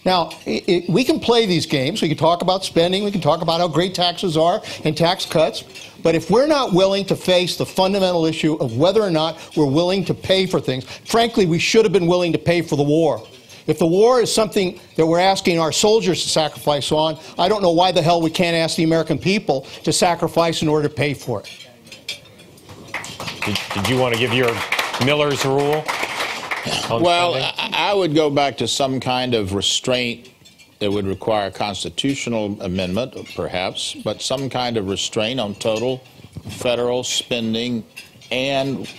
Now, we can play these games. We can talk about spending. We can talk about how great taxes are and tax cuts. But if we're not willing to face the fundamental issue of whether or not we're willing to pay for things, frankly, we should have been willing to pay for the war. If the war is something that we're asking our soldiers to sacrifice on, I don't know why the hell we can't ask the American people to sacrifice in order to pay for it. Did you want to give your Miller's rule? Well, I would go back to some kind of restraint that would require a constitutional amendment, perhaps, but some kind of restraint on total federal spending and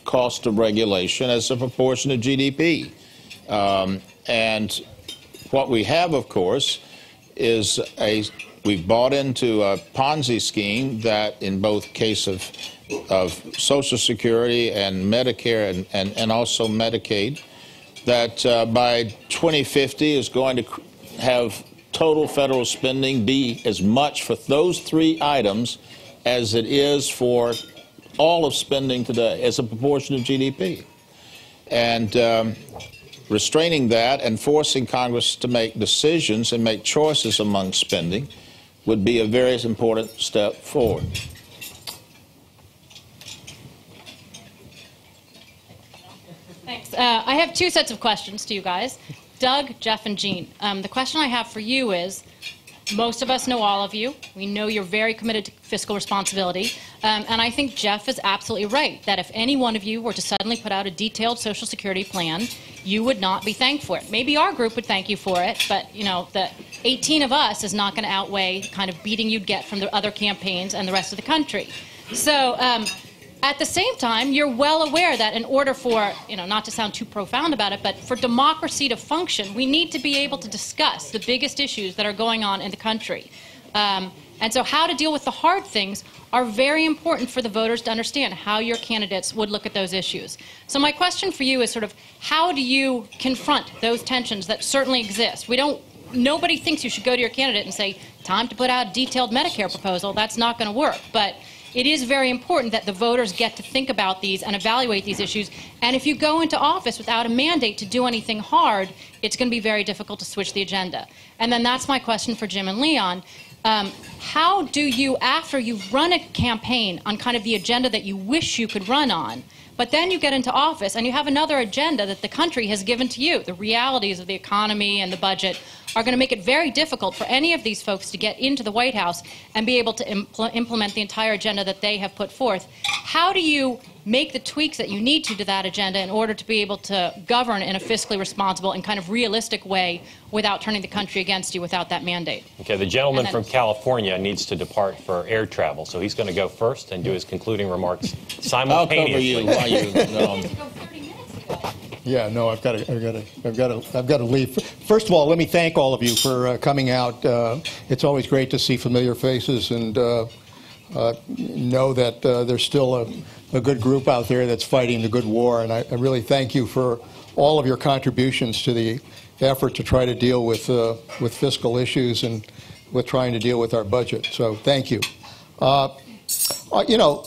cost of regulation as a proportion of GDP. And what we have, of course, is we've bought into a Ponzi scheme that in both case of Social Security and Medicare and also Medicaid, that by 2050 is going to have total federal spending be as much for those three items as it is for all of spending today as a proportion of GDP. And restraining that and forcing Congress to make decisions and make choices among spending would be a very important step forward. Thanks. I have two sets of questions to you guys. Doug, Jeff, and Jean. The question I have for you is, most of us know all of you. We know you're very committed to fiscal responsibility. And I think Jeff is absolutely right that if any one of you were to suddenly put out a detailed Social Security plan, you would not be thanked for it. Maybe our group would thank you for it, but you know, the 18 of us is not going to outweigh the kind of beating you'd get from the other campaigns and the rest of the country. So at the same time, you're well aware that in order for, you know, not to sound too profound about it, but for democracy to function, we need to be able to discuss the biggest issues that are going on in the country. And so how to deal with the hard things are very important for the voters to understand how your candidates would look at those issues. So my question for you is sort of, how do you confront those tensions that certainly exist? Nobody thinks you should go to your candidate and say, time to put out a detailed Medicare proposal. That's not going to work. But it is very important that the voters get to think about these and evaluate these issues. And if you go into office without a mandate to do anything hard, it's going to be very difficult to switch the agenda. And then that's my question for Jim and Leon. How do you, after you've run a campaign on kind of the agenda that you wish you could run on, but then you get into office and you have another agenda that the country has given to you, the realities of the economy and the budget are going to make it very difficult for any of these folks to get into the White House and be able to implement the entire agenda that they have put forth. How do you make the tweaks that you need to that agenda in order to be able to govern in a fiscally responsible and kind of realistic way without turning the country against you without that mandate? Okay, the gentleman from California needs to depart for air travel, so he's going to go first and do his concluding remarks simultaneously. I'll cover you while you. Yeah, no, I've got to leave. First of all, let me thank all of you for coming out. It's always great to see familiar faces and know that there's still a good group out there that's fighting the good war. And I really thank you for all of your contributions to the effort to try to deal with fiscal issues and with trying to deal with our budget. So thank you. You know,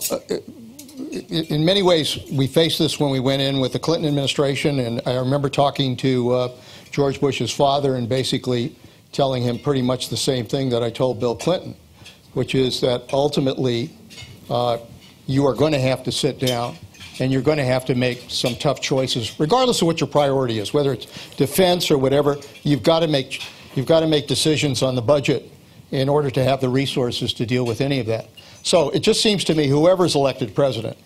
in many ways, we faced this when we went in with the Clinton administration, and I remember talking to George Bush's father and basically telling him pretty much the same thing that I told Bill Clinton, which is that ultimately you are going to have to sit down and you're going to have to make some tough choices, regardless of what your priority is, whether it's defense or whatever. You've got to make decisions on the budget in order to have the resources to deal with any of that. So it just seems to me whoever's elected president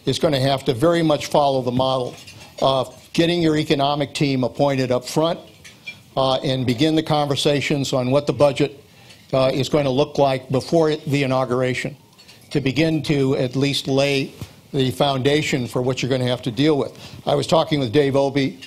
is going to have to very much follow the model of getting your economic team appointed up front and begin the conversations on what the budget is going to look like before the inauguration, to begin to at least lay the foundation for what you're going to have to deal with. I was talking with Dave Obey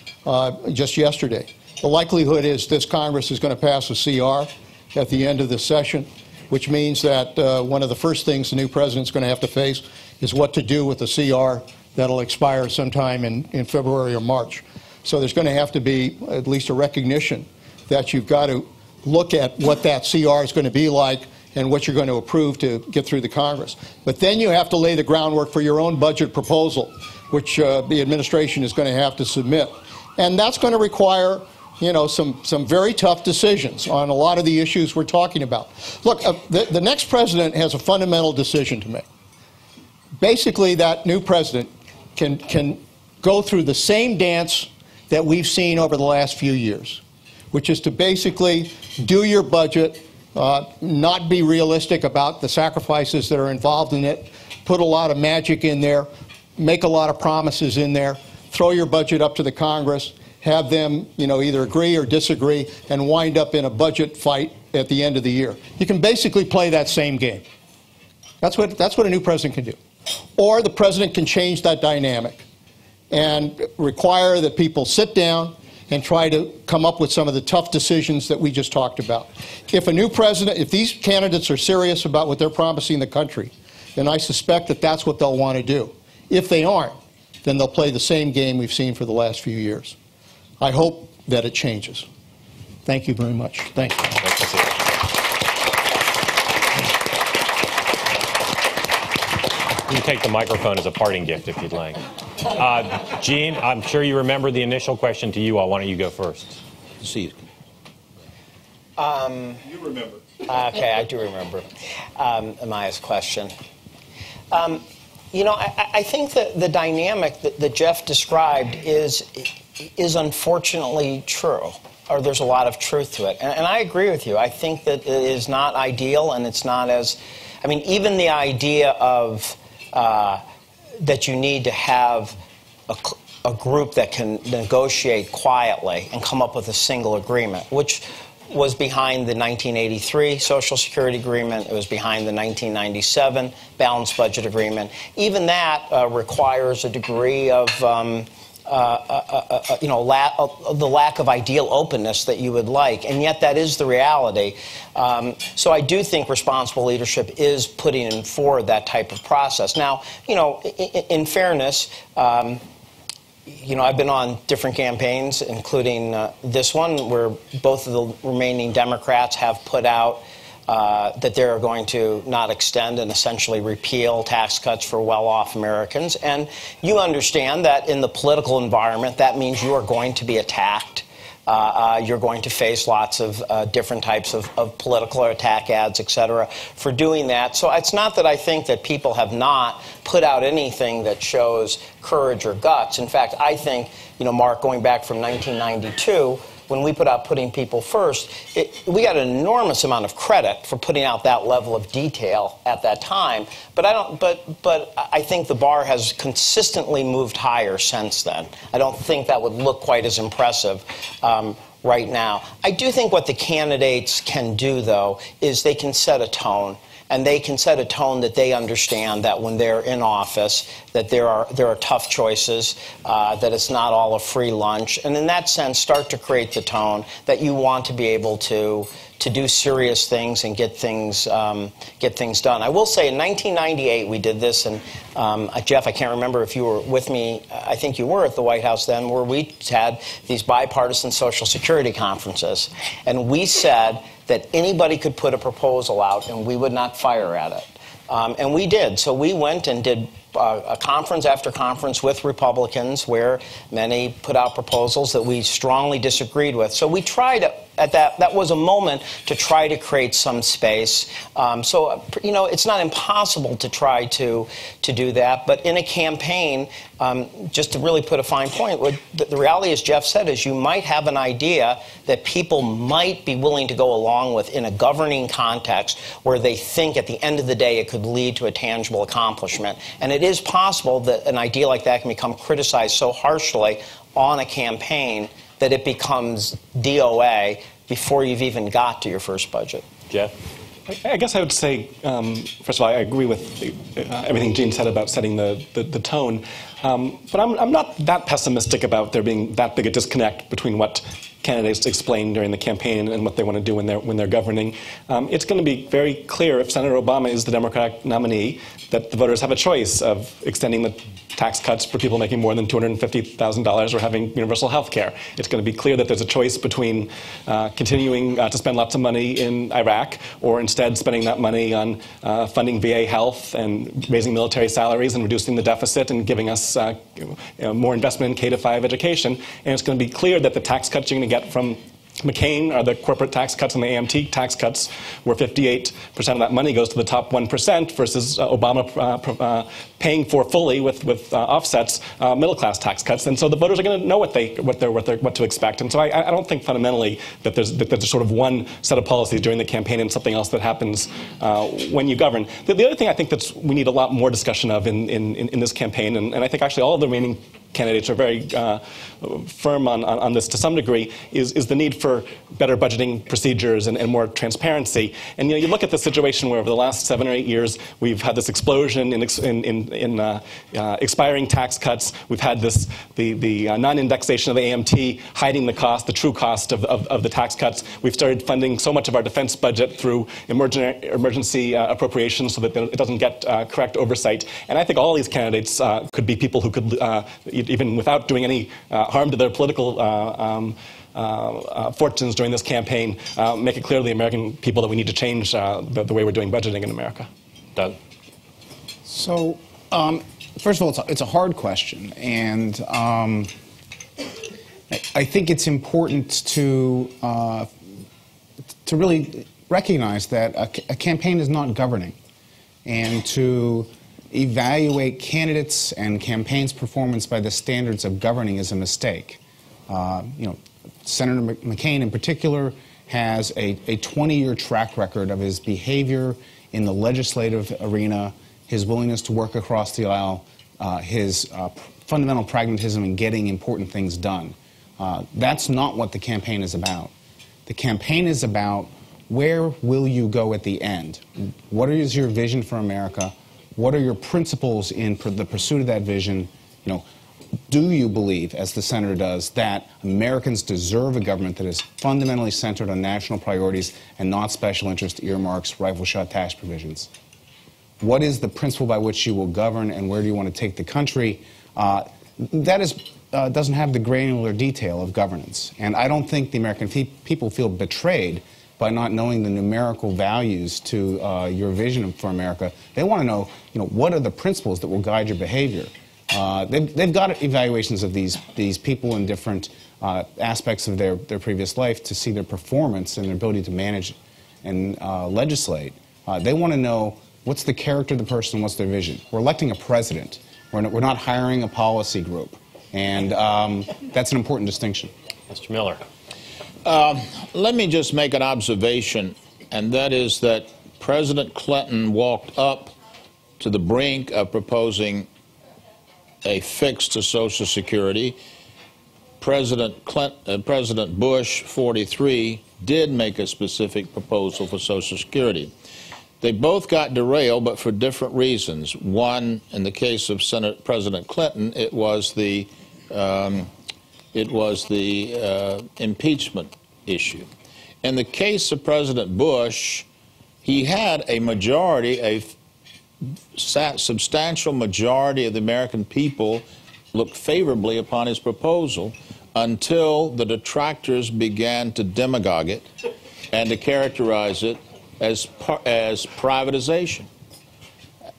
just yesterday. The likelihood is this Congress is going to pass a CR at the end of the session, which means that one of the first things the new president's going to have to face is what to do with the CR that'll expire sometime in February or March. So there's going to have to be at least a recognition that you've got to look at what that CR is going to be like and what you're going to approve to get through the Congress. But then you have to lay the groundwork for your own budget proposal, which the administration is going to have to submit. And that's going to require some very tough decisions on a lot of the issues we're talking about. Look, the next president has a fundamental decision to make. Basically, that new president can go through the same dance that we've seen over the last few years, which is to basically do your budget, not be realistic about the sacrifices that are involved in it, put a lot of magic in there, make a lot of promises in there, throw your budget up to the Congress, have them, either agree or disagree, and wind up in a budget fight at the end of the year. You can basically play that same game. That's what a new president can do. Or the president can change that dynamic and require that people sit down and try to come up with some of the tough decisions that we just talked about. If a new president, if these candidates are serious about what they're promising the country, then I suspect that that's what they'll want to do. If they aren't, then they'll play the same game we've seen for the last few years. I hope that it changes. Thank you very much. Thank you. You can take the microphone as a parting gift if you'd like. Gene, I'm sure you remember the initial question to you all. Why don't you go first? See. You remember. Okay, I do remember Amaya's question. I think that the dynamic that Jeff described is unfortunately true, or there's a lot of truth to it. And I agree with you. I think that it is not ideal, and it's not as, even the idea of that you need to have a group that can negotiate quietly and come up with a single agreement, which was behind the 1983 Social Security Agreement. It was behind the 1997 Balanced Budget Agreement. Even that requires a degree of the lack of ideal openness that you would like, and yet that is the reality. So I do think responsible leadership is putting forward that type of process. Now, in fairness, I've been on different campaigns, including this one, where both of the remaining Democrats have put out that they're going to not extend and essentially repeal tax cuts for well-off Americans. And you understand that in the political environment, that means you are going to be attacked. You're going to face lots of different types of political or attack ads, et cetera, for doing that. So it's not that I think that people have not put out anything that shows courage or guts. In fact, I think, Mark, going back from 1992, when we put out Putting People First, we got an enormous amount of credit for putting out that level of detail at that time. But I think the bar has consistently moved higher since then. I don't think that would look quite as impressive right now. I do think what the candidates can do, though, is they can set a tone. And they can set a tone that they understand that when they're in office, that there are tough choices, that it's not all a free lunch, and in that sense, start to create the tone that you want to be able to do serious things and get things done. I will say, in 1998, we did this, and Jeff, I can't remember if you were with me. I think you were at the White House then, where we had these bipartisan Social Security conferences, and we said that anybody could put a proposal out and we would not fire at it. And we did. So we went and did a conference after conference with Republicans where many put out proposals that we strongly disagreed with. So we tried at that was a moment to try to create some space. So, it's not impossible to try to do that. But in a campaign, just to really put a fine point, the reality, as Jeff said, is you might have an idea that people might be willing to go along with in a governing context where they think at the end of the day it could lead to a tangible accomplishment. And it is possible that an idea like that can become criticized so harshly on a campaign that it becomes DOA before you've even got to your first budget. Jeff? I guess I would say, first of all, I agree with everything Gene said about setting the tone. But I'm not that pessimistic about there being that big a disconnect between what candidates explain during the campaign and what they want to do when they're governing. It's going to be very clear if Senator Obama is the Democratic nominee that the voters have a choice of extending the tax cuts for people making more than $250,000 or having universal health care. It's going to be clear that there's a choice between continuing to spend lots of money in Iraq or instead spending that money on funding VA health and raising military salaries and reducing the deficit and giving us more investment in K-5 education. And it's going to be clear that the tax cuts you're going to get from McCain are the corporate tax cuts and the AMT tax cuts, where 58% of that money goes to the top 1% versus Obama paying for fully with offsets middle-class tax cuts. And so the voters are going to know what to expect. And so I don't think fundamentally that there's sort of one set of policies during the campaign and something else that happens when you govern. The other thing I think that we need a lot more discussion of in this campaign, and I think actually all of the remaining candidates are very firm on this to some degree, is the need for better budgeting procedures and more transparency. And you look at the situation where over the last 7 or 8 years we've had this explosion in expiring tax cuts. We've had the non-indexation of the AMT hiding the cost, the true cost of the tax cuts. We've started funding so much of our defense budget through emergency appropriations so that it doesn't get correct oversight. And I think all these candidates could be people who could, even without doing any harm to their political fortunes during this campaign, make it clear to the American people that we need to change the way we're doing budgeting in America. Doug? So, first of all, it's a hard question, and I think it's important to really recognize that a campaign is not governing, and to evaluate candidates and campaigns' performance by the standards of governing is a mistake. Senator McCain in particular has a 20-year track record of his behavior in the legislative arena, his willingness to work across the aisle, his fundamental pragmatism in getting important things done. That's not what the campaign is about. The campaign is about where will you go at the end? What is your vision for America? What are your principles in the pursuit of that vision? Do you believe, as the senator does, that Americans deserve a government that is fundamentally centered on national priorities and not special interest earmarks, rifle shot tax provisions? What is the principle by which you will govern, and where do you want to take the country? That doesn't have the granular detail of governance. And I don't think the American people feel betrayed by not knowing the numerical values to your vision for America. They want to know, what are the principles that will guide your behavior? They've got evaluations of these people in different aspects of their previous life to see their performance and their ability to manage and legislate. They want to know what's the character of the person, what's their vision. We're electing a president. We're not hiring a policy group. And that's an important distinction. Mr. Miller. Let me just make an observation, and that is that President Clinton walked up to the brink of proposing a fix to Social Security. President Bush, 43, did make a specific proposal for Social Security. They both got derailed, but for different reasons. One, in the case of President Clinton, it was the impeachment issue. In the case of President Bush, he had a majority, a substantial majority of the American people looked favorably upon his proposal until the detractors began to demagogue it and to characterize it as privatization,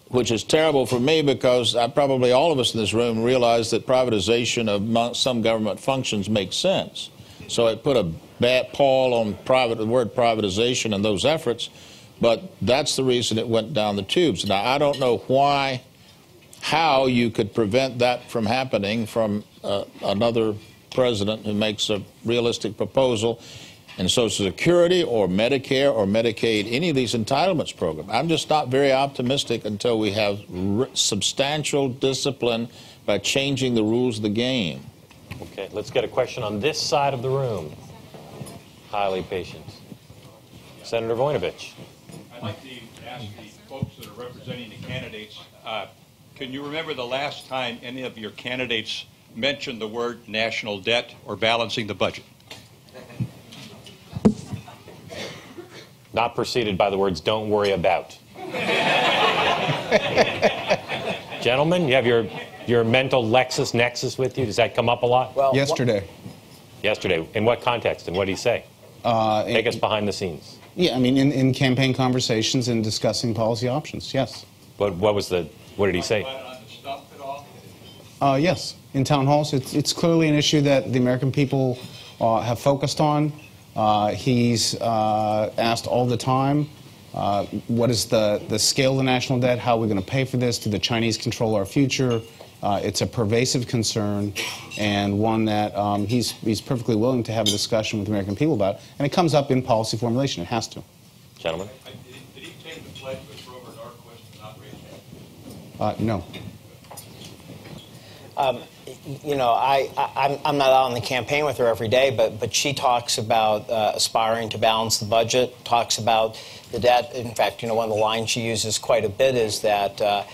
which is terrible for me because probably all of us in this room realize that privatization of some government functions makes sense. So it put a bad pall on the word privatization and those efforts, but that's the reason it went down the tubes. Now, I don't know how you could prevent that from happening from another president who makes a realistic proposal in Social Security or Medicare or Medicaid, any of these entitlements programs. I'm just not very optimistic until we have substantial discipline by changing the rules of the game. Okay, let's get a question on this side of the room. Highly patient. Senator Voinovich. I'd like to ask the folks that are representing the candidates, can you remember the last time any of your candidates mentioned the word national debt or balancing the budget? Not preceded by the words, don't worry about. Gentlemen, you have your mental LexisNexis with you. Does that come up a lot? Well, yesterday. Yesterday. In what context, and what did he say? Take us behind the scenes. Yeah, I mean, in campaign conversations and discussing policy options, yes. What did he say? On the stuff at all? Yes. In town halls, it's clearly an issue that the American people have focused on. He's asked all the time, what is the scale of the national debt? How are we going to pay for this? Do the Chinese control our future? It's a pervasive concern, and one that he's perfectly willing to have a discussion with the American people about. And it comes up in policy formulation. It has to. Gentlemen. Did he take the pledge with Robert Norquist and not raise hand? No. You know, I'm not out on the campaign with her every day, but she talks about aspiring to balance the budget, talks about the debt. In fact, you know, one of the lines she uses quite a bit is that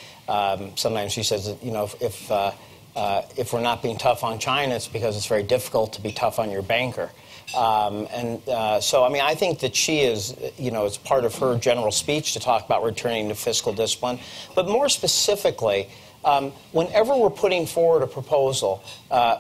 sometimes she says that, you know, if we're not being tough on China, it's because it's very difficult to be tough on your banker. So, I mean, I think that she is, you know, it's part of her general speech to talk about returning to fiscal discipline. But more specifically, whenever we're putting forward a proposal,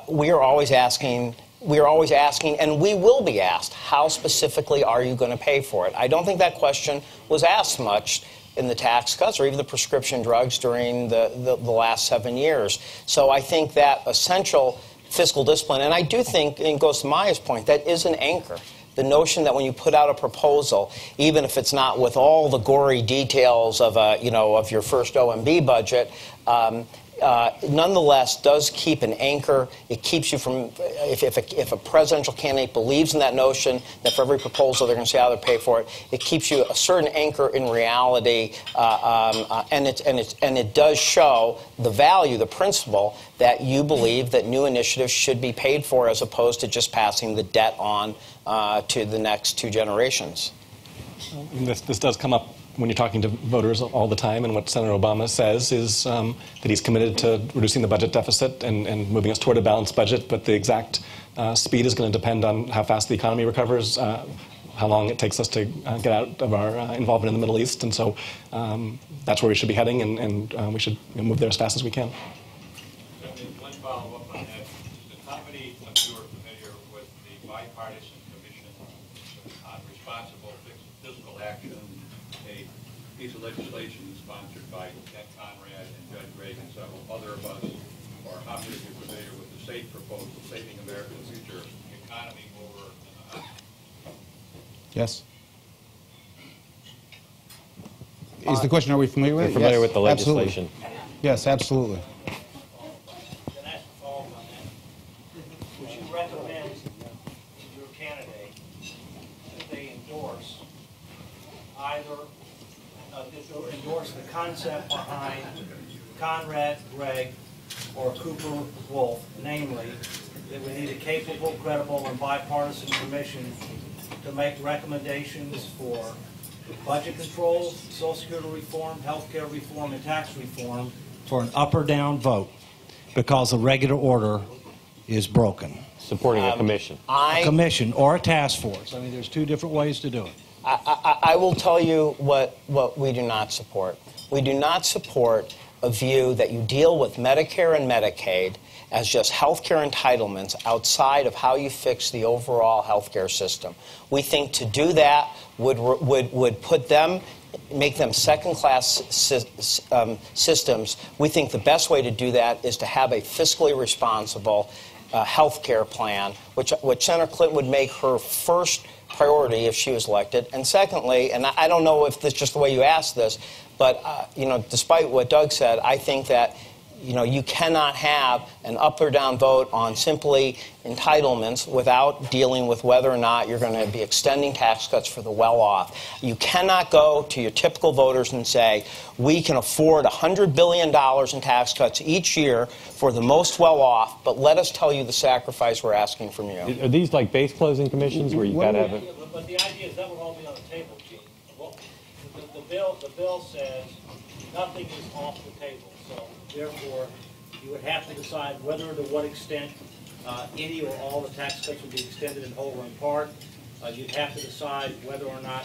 we are always asking, and we will be asked, how specifically are you going to pay for it? I don't think that question was asked much in the tax cuts or even the prescription drugs during the last 7 years. So I think that essential fiscal discipline, and I do think, and it goes to Maya's point, that is an anchor. The notion that when you put out a proposal, even if it's not with all the gory details of of your first OMB budget, nonetheless does keep an anchor. It keeps you from, if a presidential candidate believes in that notion that for every proposal they're going to say how they pay for it, it keeps you a certain anchor in reality, and it does show the value, the principle that you believe that new initiatives should be paid for as opposed to just passing the debt on to the next two generations. This does come up when you're talking to voters all the time, and what Senator Obama says is that he's committed to reducing the budget deficit and moving us toward a balanced budget, but the exact speed is going to depend on how fast the economy recovers, how long it takes us to get out of our involvement in the Middle East, and so that's where we should be heading, and we should move there as fast as we can. One follow-up on that. How many of you are familiar with the bipartisan commission on responsible fiscal action? A piece of legislation sponsored by Ted Conrad and Judge Reagan and several other of us, or how many of you are familiar with the SAFE proposal, Saving America's Future Economy over... Yes. Is the question, are we familiar with it? You're familiar with the Absolutely. legislation? Yes, absolutely. Would you recommend your candidate that they endorse endorse the concept behind Conrad, Gregg, or Cooper Wolf, namely that we need a capable, credible, and bipartisan commission to make recommendations for budget control, Social Security reform, health care reform, and tax reform for an up or down vote because the regular order is broken. Supporting a commission. A commission or a task force. I mean, there's two different ways to do it. I will tell you what we do not support. We do not support a view that you deal with Medicare and Medicaid as just health care entitlements outside of how you fix the overall health care system. We think to do that would put them, make them second-class systems. We think the best way to do that is to have a fiscally responsible health care plan, which Senator Clinton would make her first priority if she was elected. And secondly, and I don't know if this is just the way you asked this, but despite what Doug said, I think that you cannot have an up or down vote on simply entitlements without dealing with whether or not you're going to be extending tax cuts for the well-off. You cannot go to your typical voters and say, we can afford $100 billion in tax cuts each year for the most well-off, but let us tell you the sacrifice we're asking from you. Are these like base closing commissions where you've got to have it? But the idea is that would all be on the table, Gene. Well, the bill says nothing is off the table. So therefore, you would have to decide whether or to what extent any or all the tax cuts would be extended in whole or in part. You'd have to decide whether or not,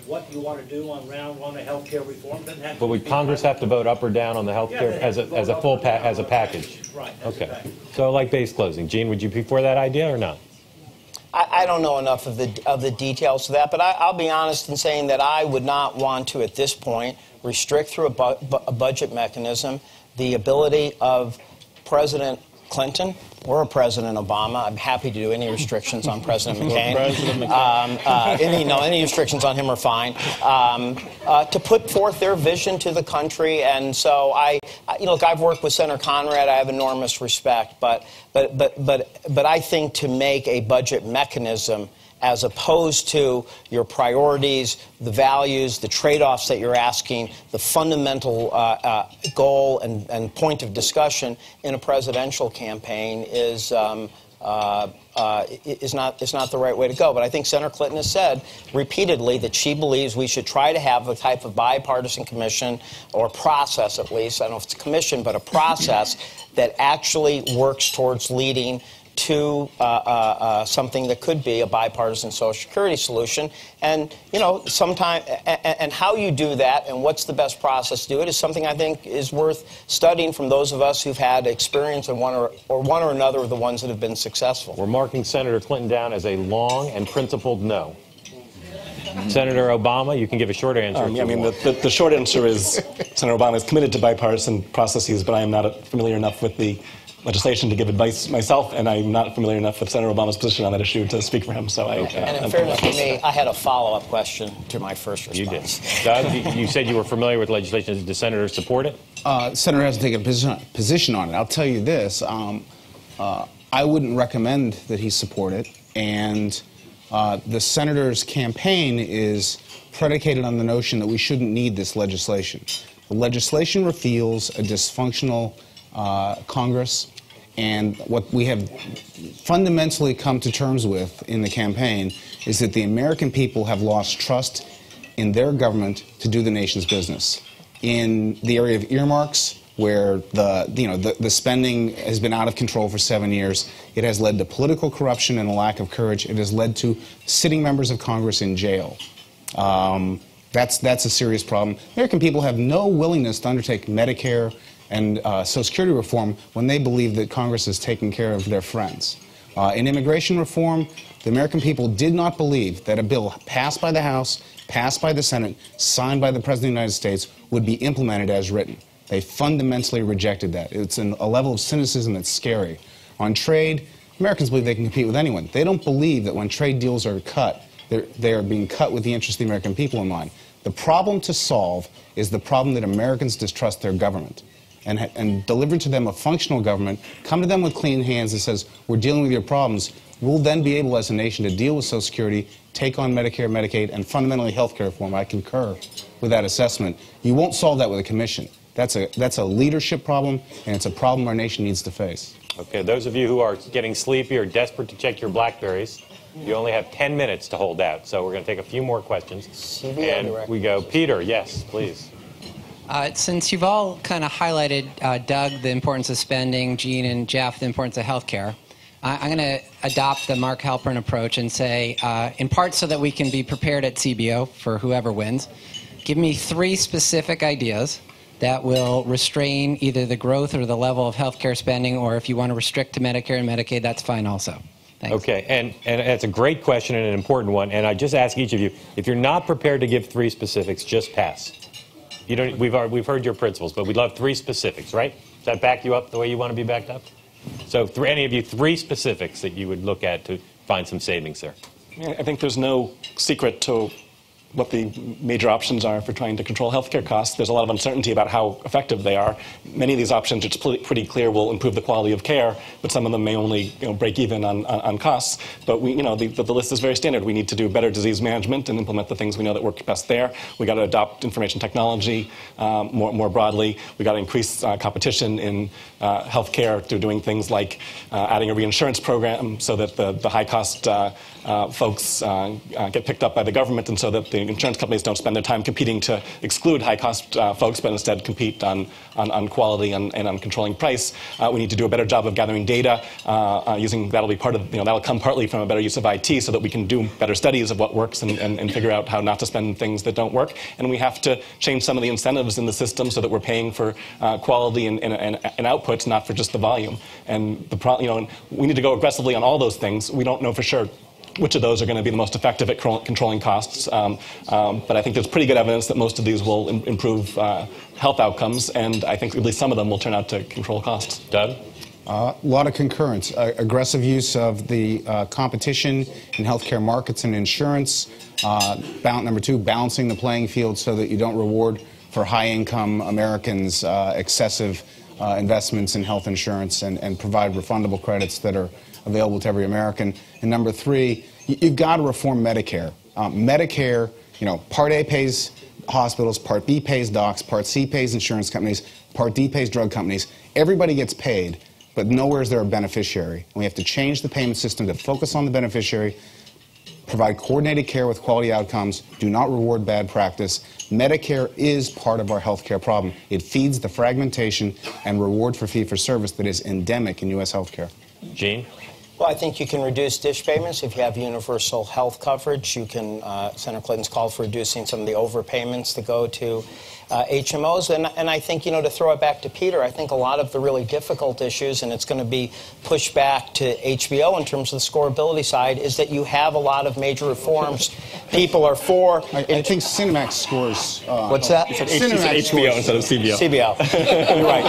what you want to do on round one of health care reform. But would Congress have to vote up or down on the health care as a full as a package? Right. Okay. So like base closing. Gene, would you be for that idea or not? I don't know enough of the details of that, but I'll be honest in saying that I would not want to, at this point, restrict through a budget mechanism the ability of President Clinton or a President Obama. I'm happy to do any restrictions on President McCain. Any restrictions on him are fine. To put forth their vision to the country, and so look, I've worked with Senator Conrad. I have enormous respect, but I think to make a budget mechanism as opposed to your priorities, the values, the trade-offs that you're asking, the fundamental goal and point of discussion in a presidential campaign is not the right way to go. But I think Senator Clinton has said repeatedly that she believes we should try to have a type of bipartisan commission, or process at least, I don't know if it's a commission, but a process that actually works towards leading to something that could be a bipartisan Social Security solution. And, and how you do that and what's the best process to do it is something I think is worth studying from those of us who've had experience in one or another of the ones that have been successful. We're marking Senator Clinton down as a long and principled no. Senator Obama, you can give a short answer. The short answer is Senator Obama is committed to bipartisan processes, but I am not familiar enough with the legislation to give advice myself, and I'm not familiar enough with Senator Obama's position on that issue to speak for him. So and in fairness to me, I had a follow-up question to my first response. You did. Doug, you said you were familiar with legislation. Does the senator support it? Senator hasn't taken a position on it. I'll tell you this. I wouldn't recommend that he support it, and the senator's campaign is predicated on the notion that we shouldn't need this legislation. The legislation reveals a dysfunctional Congress, and what we have fundamentally come to terms with in the campaign is that the American people have lost trust in their government to do the nation's business. In the area of earmarks, where the spending has been out of control for 7 years, it has led to political corruption and a lack of courage. It has led to sitting members of Congress in jail. That's a serious problem. American people have no willingness to undertake Medicare and Social Security reform when they believe that Congress is taking care of their friends. In immigration reform, the American people did not believe that a bill passed by the House, passed by the Senate, signed by the President of the United States would be implemented as written. They fundamentally rejected that. It's a level of cynicism that's scary. On trade, Americans believe they can compete with anyone. They don't believe that when trade deals are cut, they are being cut with the interest of the American people in mind. The problem to solve is the problem that Americans distrust their government. And deliver to them a functional government, come to them with clean hands and says, we're dealing with your problems, we'll then be able as a nation to deal with Social Security, take on Medicare, Medicaid, and fundamentally health care reform. I concur with that assessment. You won't solve that with a commission. That's a leadership problem, and it's a problem our nation needs to face. Okay, those of you who are getting sleepy or desperate to check your BlackBerries, you only have 10 minutes to hold out. So we're going to take a few more questions. And we go, Peter, yes, please. Since you've all kind of highlighted, Doug, the importance of spending, Gene and Jeff, the importance of health care, I'm going to adopt the Mark Halperin approach and say, in part so that we can be prepared at CBO for whoever wins, give me 3 specific ideas that will restrain either the growth or the level of health care spending, or if you want to restrict to Medicare and Medicaid, that's fine also. Thanks. Okay, and that's a great question and an important one, and I just ask each of you, if you're not prepared to give 3 specifics, just pass. You don't, we've heard your principles, but we'd love 3 specifics, right? Does that back you up the way you want to be backed up? So any of you, 3 specifics that you would look at to find some savings there. I think there's no secret to what the major options are for trying to control healthcare costs. There's a lot of uncertainty about how effective they are. Many of these options, it's pretty clear, will improve the quality of care, but some of them may only break even on costs. But the list is very standard. We need to do better disease management and implement the things we know that work best there. We got to adopt information technology more broadly. We got to increase competition in healthcare through doing things like adding a reinsurance program so that the high-cost folks get picked up by the government, and so that the insurance companies don't spend their time competing to exclude high-cost folks, but instead compete on quality and on controlling price. We need to do a better job of gathering data. That'll be part of, that'll come partly from a better use of IT, so that we can do better studies of what works and figure out how not to spend things that don't work. And we have to change some of the incentives in the system so that we're paying for quality and outputs, not for just the volume. And we need to go aggressively on all those things. We don't know for sure which of those are going to be the most effective at controlling costs. But I think there's pretty good evidence that most of these will improve health outcomes, and I think at least some of them will turn out to control costs. Doug? A lot of concurrence. Aggressive use of the competition in healthcare markets and insurance. Number two, balancing the playing field so that you don't reward for high-income Americans excessive investments in health insurance and provide refundable credits that are available to every American. And number three, you've got to reform Medicare. Medicare, Part A pays hospitals, Part B pays docs, Part C pays insurance companies, Part D pays drug companies. Everybody gets paid, but nowhere is there a beneficiary. And we have to change the payment system to focus on the beneficiary, provide coordinated care with quality outcomes, do not reward bad practice. Medicare is part of our health care problem. It feeds the fragmentation and reward for fee-for-service that is endemic in U.S. health care. Gene? Well, I think you can reduce dish payments if you have universal health coverage. You can, Senator Clinton's called for reducing some of the overpayments that go to HMOs. And I think, to throw it back to Peter, I think a lot of the really difficult issues, and it's going to be pushed back to HBO in terms of the scoreability side, is that you have a lot of major reforms people are for. I think Cinemax scores. What's that? You said HBO instead of CBO. CBO. You're right.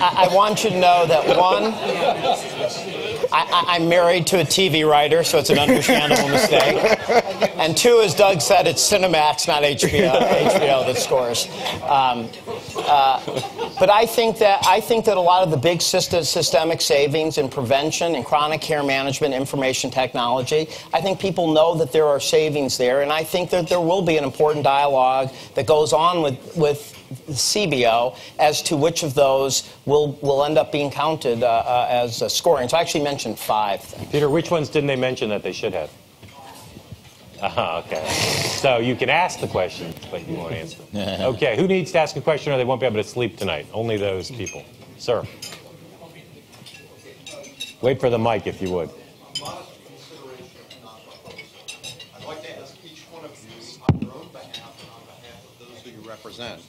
I want you to know that, one, I'm married to a TV writer, so it's an understandable mistake. And two, as Doug said, it's Cinemax, not HBO that scores. But I think that a lot of the big systemic savings in prevention and chronic care management, information technology, I think people know that there are savings there, and I think that there will be an important dialogue that goes on with CBO as to which of those will end up being counted as scoring. So I actually mentioned 5 things. Peter, which ones didn't they mention that they should have? Okay. So you can ask the question, but you won't answer. Okay, who needs to ask a question or they won't be able to sleep tonight? Only those people. Sir. Wait for the mic if you would. I'd like to ask each one of you on your own behalf and on behalf of those who you represent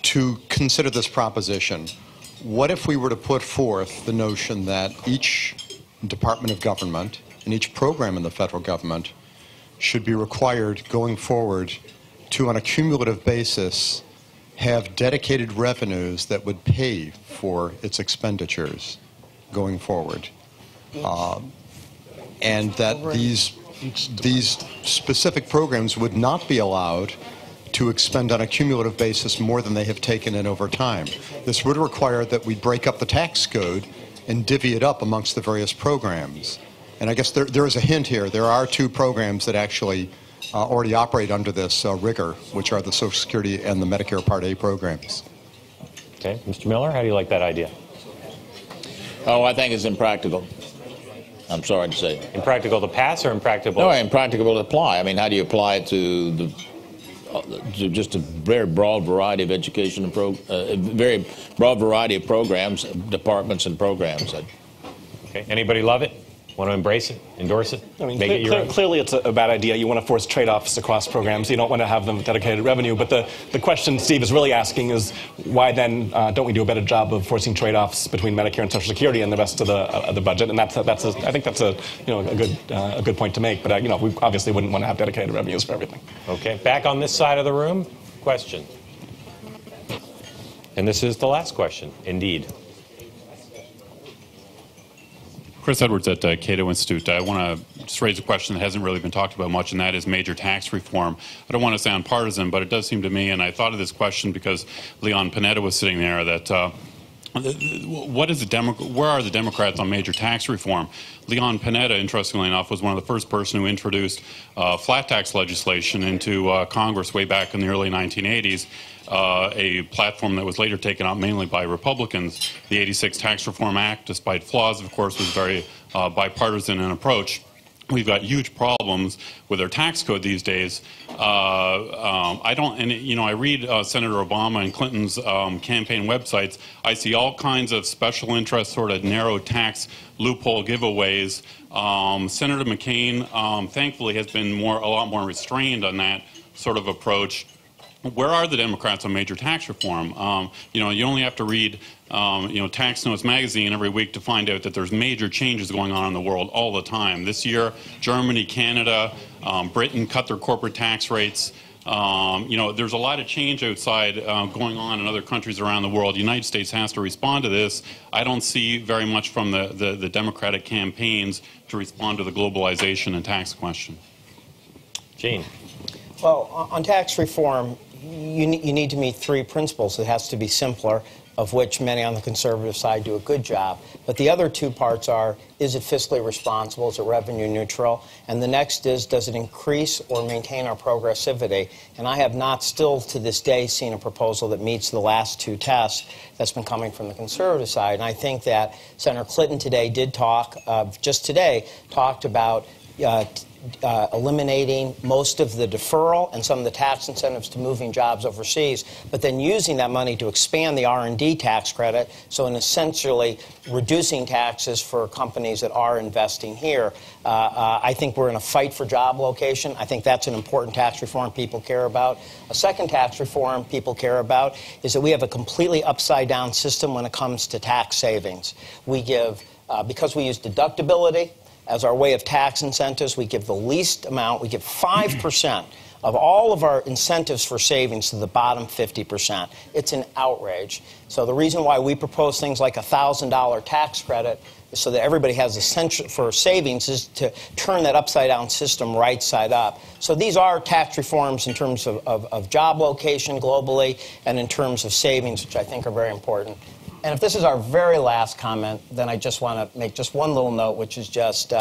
to consider this proposition. What if we were to put forth the notion that each department of government and each program in the federal government should be required going forward to, on a cumulative basis, have dedicated revenues that would pay for its expenditures going forward, and that these specific programs would not be allowed to expend on a cumulative basis more than they have taken in over time. This would require that we break up the tax code and divvy it up amongst the various programs. And I guess there is a hint here. There are 2 programs that actually already operate under this rigor, which are the Social Security and the Medicare Part A programs. Okay. Mr. Miller, how do you like that idea? Oh, I think it's impractical. I'm sorry to say. Impractical to pass or impractical? No, impractical to apply. I mean, how do you apply it to just a very broad variety of education, very broad variety of programs, departments, and programs? Okay. Anybody love it? Want to embrace it, endorse it, I mean, make it your own? Clearly it's a bad idea. You want to force trade-offs across programs. You don't want to have them with dedicated revenue. But the question Steve is really asking is why then don't we do a better job of forcing trade-offs between Medicare and Social Security and the rest of the budget? And I think that's a good point to make. But we obviously wouldn't want to have dedicated revenues for everything. Okay, back on this side of the room. Question. And this is the last question, indeed. Chris Edwards at Cato Institute. I want to just raise a question that hasn't really been talked about much, and that is major tax reform. I don't want to sound partisan, but it does seem to me, and I thought of this question because Leon Panetta was sitting there, that where are the Democrats on major tax reform? Leon Panetta, interestingly enough, was one of the first person who introduced flat tax legislation into Congress way back in the early 1980s. A platform that was later taken up mainly by Republicans. The 86 Tax Reform Act, despite flaws, of course, was very bipartisan in approach. We've got huge problems with our tax code these days. I read Senator Obama and Clinton's campaign websites. I see all kinds of special interest, sort of narrow tax loophole giveaways. Senator McCain, thankfully, has been a lot more restrained on that sort of approach. Where are the Democrats on major tax reform? You only have to read, Tax Notes magazine every week to find out that there's major changes going on in the world all the time. This year, Germany, Canada, Britain cut their corporate tax rates. There's a lot of change outside going on in other countries around the world. The United States has to respond to this. I don't see very much from the Democratic campaigns to respond to the globalization and tax question. Gene. Well, on tax reform, you need to meet three principles. It has to be simpler, of which many on the conservative side do a good job. But the other two parts are, is it fiscally responsible? Is it revenue neutral? And the next is, does it increase or maintain our progressivity? And I have not still to this day seen a proposal that meets the last two tests that's been coming from the conservative side. And I think that Senator Clinton today did talk, just today, talked about eliminating most of the deferral and some of the tax incentives to moving jobs overseas, but then using that money to expand the R&D tax credit, so in essentially reducing taxes for companies that are investing here. I think we're in a fight for job location. I think that's an important tax reform people care about. A second tax reform people care about is that we have a completely upside-down system when it comes to tax savings. We give, because we use deductibility as our way of tax incentives, we give the least amount. We give 5% of all of our incentives for savings to the bottom 50%. It's an outrage. So the reason why we propose things like a $1,000 tax credit so that everybody has essential for savings is to turn that upside-down system right side up. So these are tax reforms in terms of job location globally and in terms of savings, which I think are very important. And if this is our very last comment, then I just want to make just one little note, which is just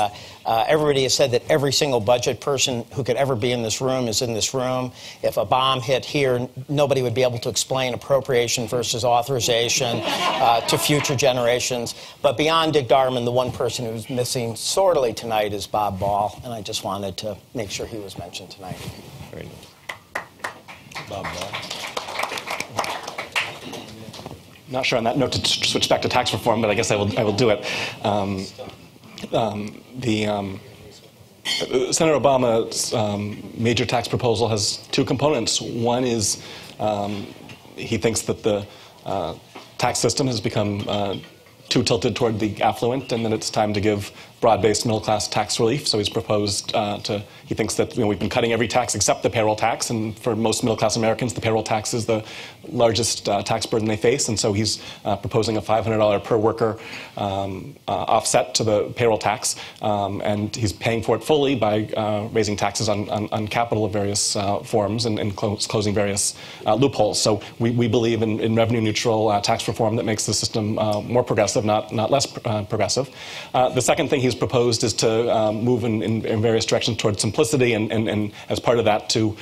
everybody has said that every single budget person who could ever be in this room is in this room. If a bomb hit here, nobody would be able to explain appropriation versus authorization to future generations. But beyond Dick Darman, the one person who's missing sorely tonight is Bob Ball, and I just wanted to make sure he was mentioned tonight. Very nice. Bob Ball. Not sure on that note to switch back to tax reform, but I guess I will do it. Senator Obama's major tax proposal has two components. One is he thinks that the tax system has become too tilted toward the affluent, and that it's time to give broad-based middle-class tax relief. So he's proposed he thinks that we've been cutting every tax except the payroll tax, and for most middle-class Americans, the payroll tax is the largest tax burden they face, and so he's proposing a $500 per worker offset to the payroll tax, and he's paying for it fully by raising taxes on capital of various forms and closing various loopholes. So we believe in revenue-neutral tax reform that makes the system more progressive, not less progressive. The second thing he's proposed is to move in various directions towards simplicity, and as part of that to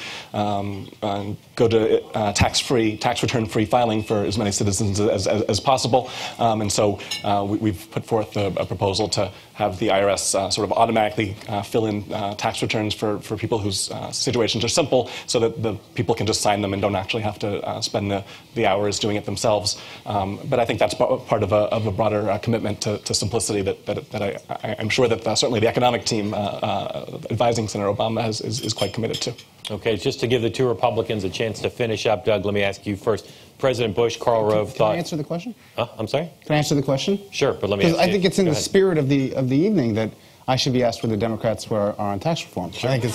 go to tax return-free filing for as many citizens as possible. And so we've put forth a proposal to have the IRS sort of automatically fill in tax returns for people whose situations are simple, so that the people can just sign them and don't actually have to spend the hours doing it themselves. But I think that's part of a broader commitment to simplicity that I'm sure that certainly the economic team advising Senator Obama is quite committed to. Okay, just to give the two Republicans a chance to finish up, Doug, let me ask you first. President Bush, Karl Rove thought... Can I answer the question? I'm sorry? Can I anser the question? Sure, but let me ask you. Because I think it's in the spirit of the evening that I should be asked where the Democrats are on tax reform. Sure. I think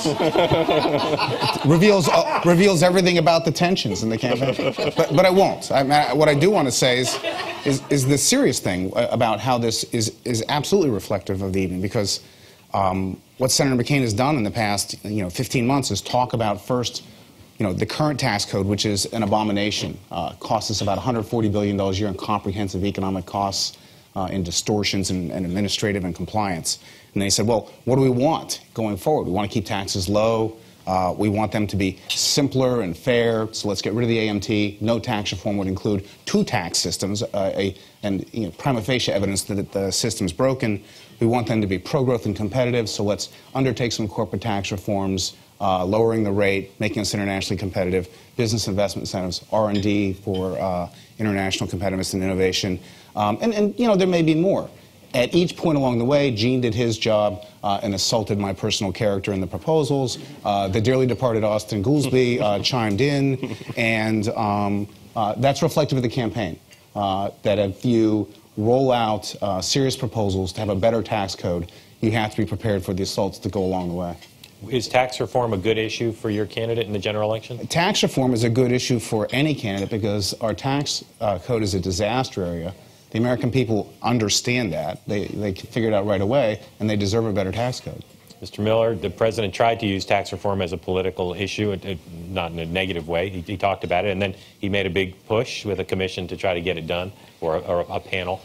it reveals everything about the tensions in the campaign. But I won't. What I do want to say is the serious thing about how this is absolutely reflective of the evening, because what Senator McCain has done in the past 15 months is talk about first the current tax code, which is an abomination, costs us about $140 billion a year in comprehensive economic costs, in distortions and administrative and compliance. And they said, well, what do we want going forward? We want to keep taxes low. We want them to be simpler and fair, so let's get rid of the AMT. No tax reform would include two tax systems, and prima facie evidence that the system's broken. We want them to be pro-growth and competitive, so let's undertake some corporate tax reforms, lowering the rate, making us internationally competitive, business investment incentives, R&D for international competitiveness and innovation, and there may be more. At each point along the way, Gene did his job and assaulted my personal character in the proposals. The dearly departed Austin Goolsbee chimed in, and that's reflective of the campaign, that if you roll out serious proposals to have a better tax code, you have to be prepared for the assaults that go along the way. Is tax reform a good issue for your candidate in the general election? Tax reform is a good issue for any candidate because our tax code is a disaster area. The American people understand that. They figured it out right away, and they deserve a better tax code. Mr. Miller, the president tried to use tax reform as a political issue, not in a negative way. He talked about it, and then he made a big push with a commission to try to get it done, or a panel.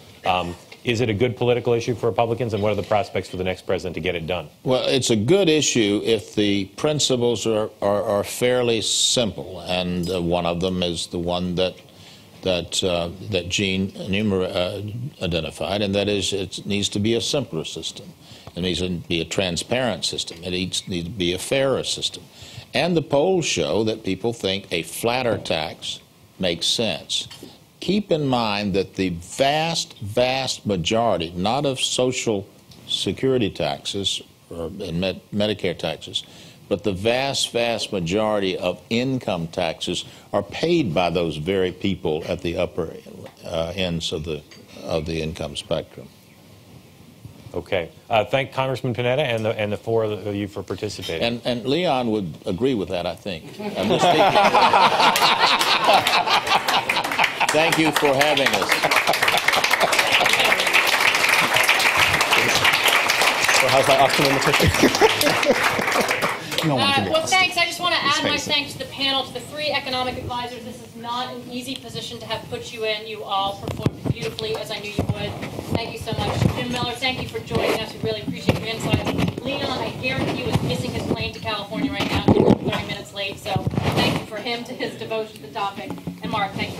Is it a good political issue for Republicans, and what are the prospects for the next president to get it done? Well, it's a good issue if the principles are fairly simple, and one of them is the one that Gene identified, and that is it needs to be a simpler system. It needs to be a transparent system. It needs to be a fairer system. And the polls show that people think a flatter tax makes sense. Keep in mind that the vast, vast majority, not of Social Security taxes or Medicare taxes, but the vast, vast majority of income taxes are paid by those very people at the upper ends of the income spectrum. Okay. Thank Congressman Panetta and the four of you for participating. And Leon would agree with that, I think. I'm just Thank you for having us. So how's my auction invitation? Well, thanks. I just want to add my thanks to the panel, to the three economic advisors. This is not an easy position to have put you in. You all performed beautifully, as I knew you would. Thank you so much. Jim Miller, thank you for joining us. We really appreciate your insights. Leon, I guarantee you, is missing his plane to California right now. He's 30 minutes late, so thank you for him, to his devotion to the topic. And Mark, thank you.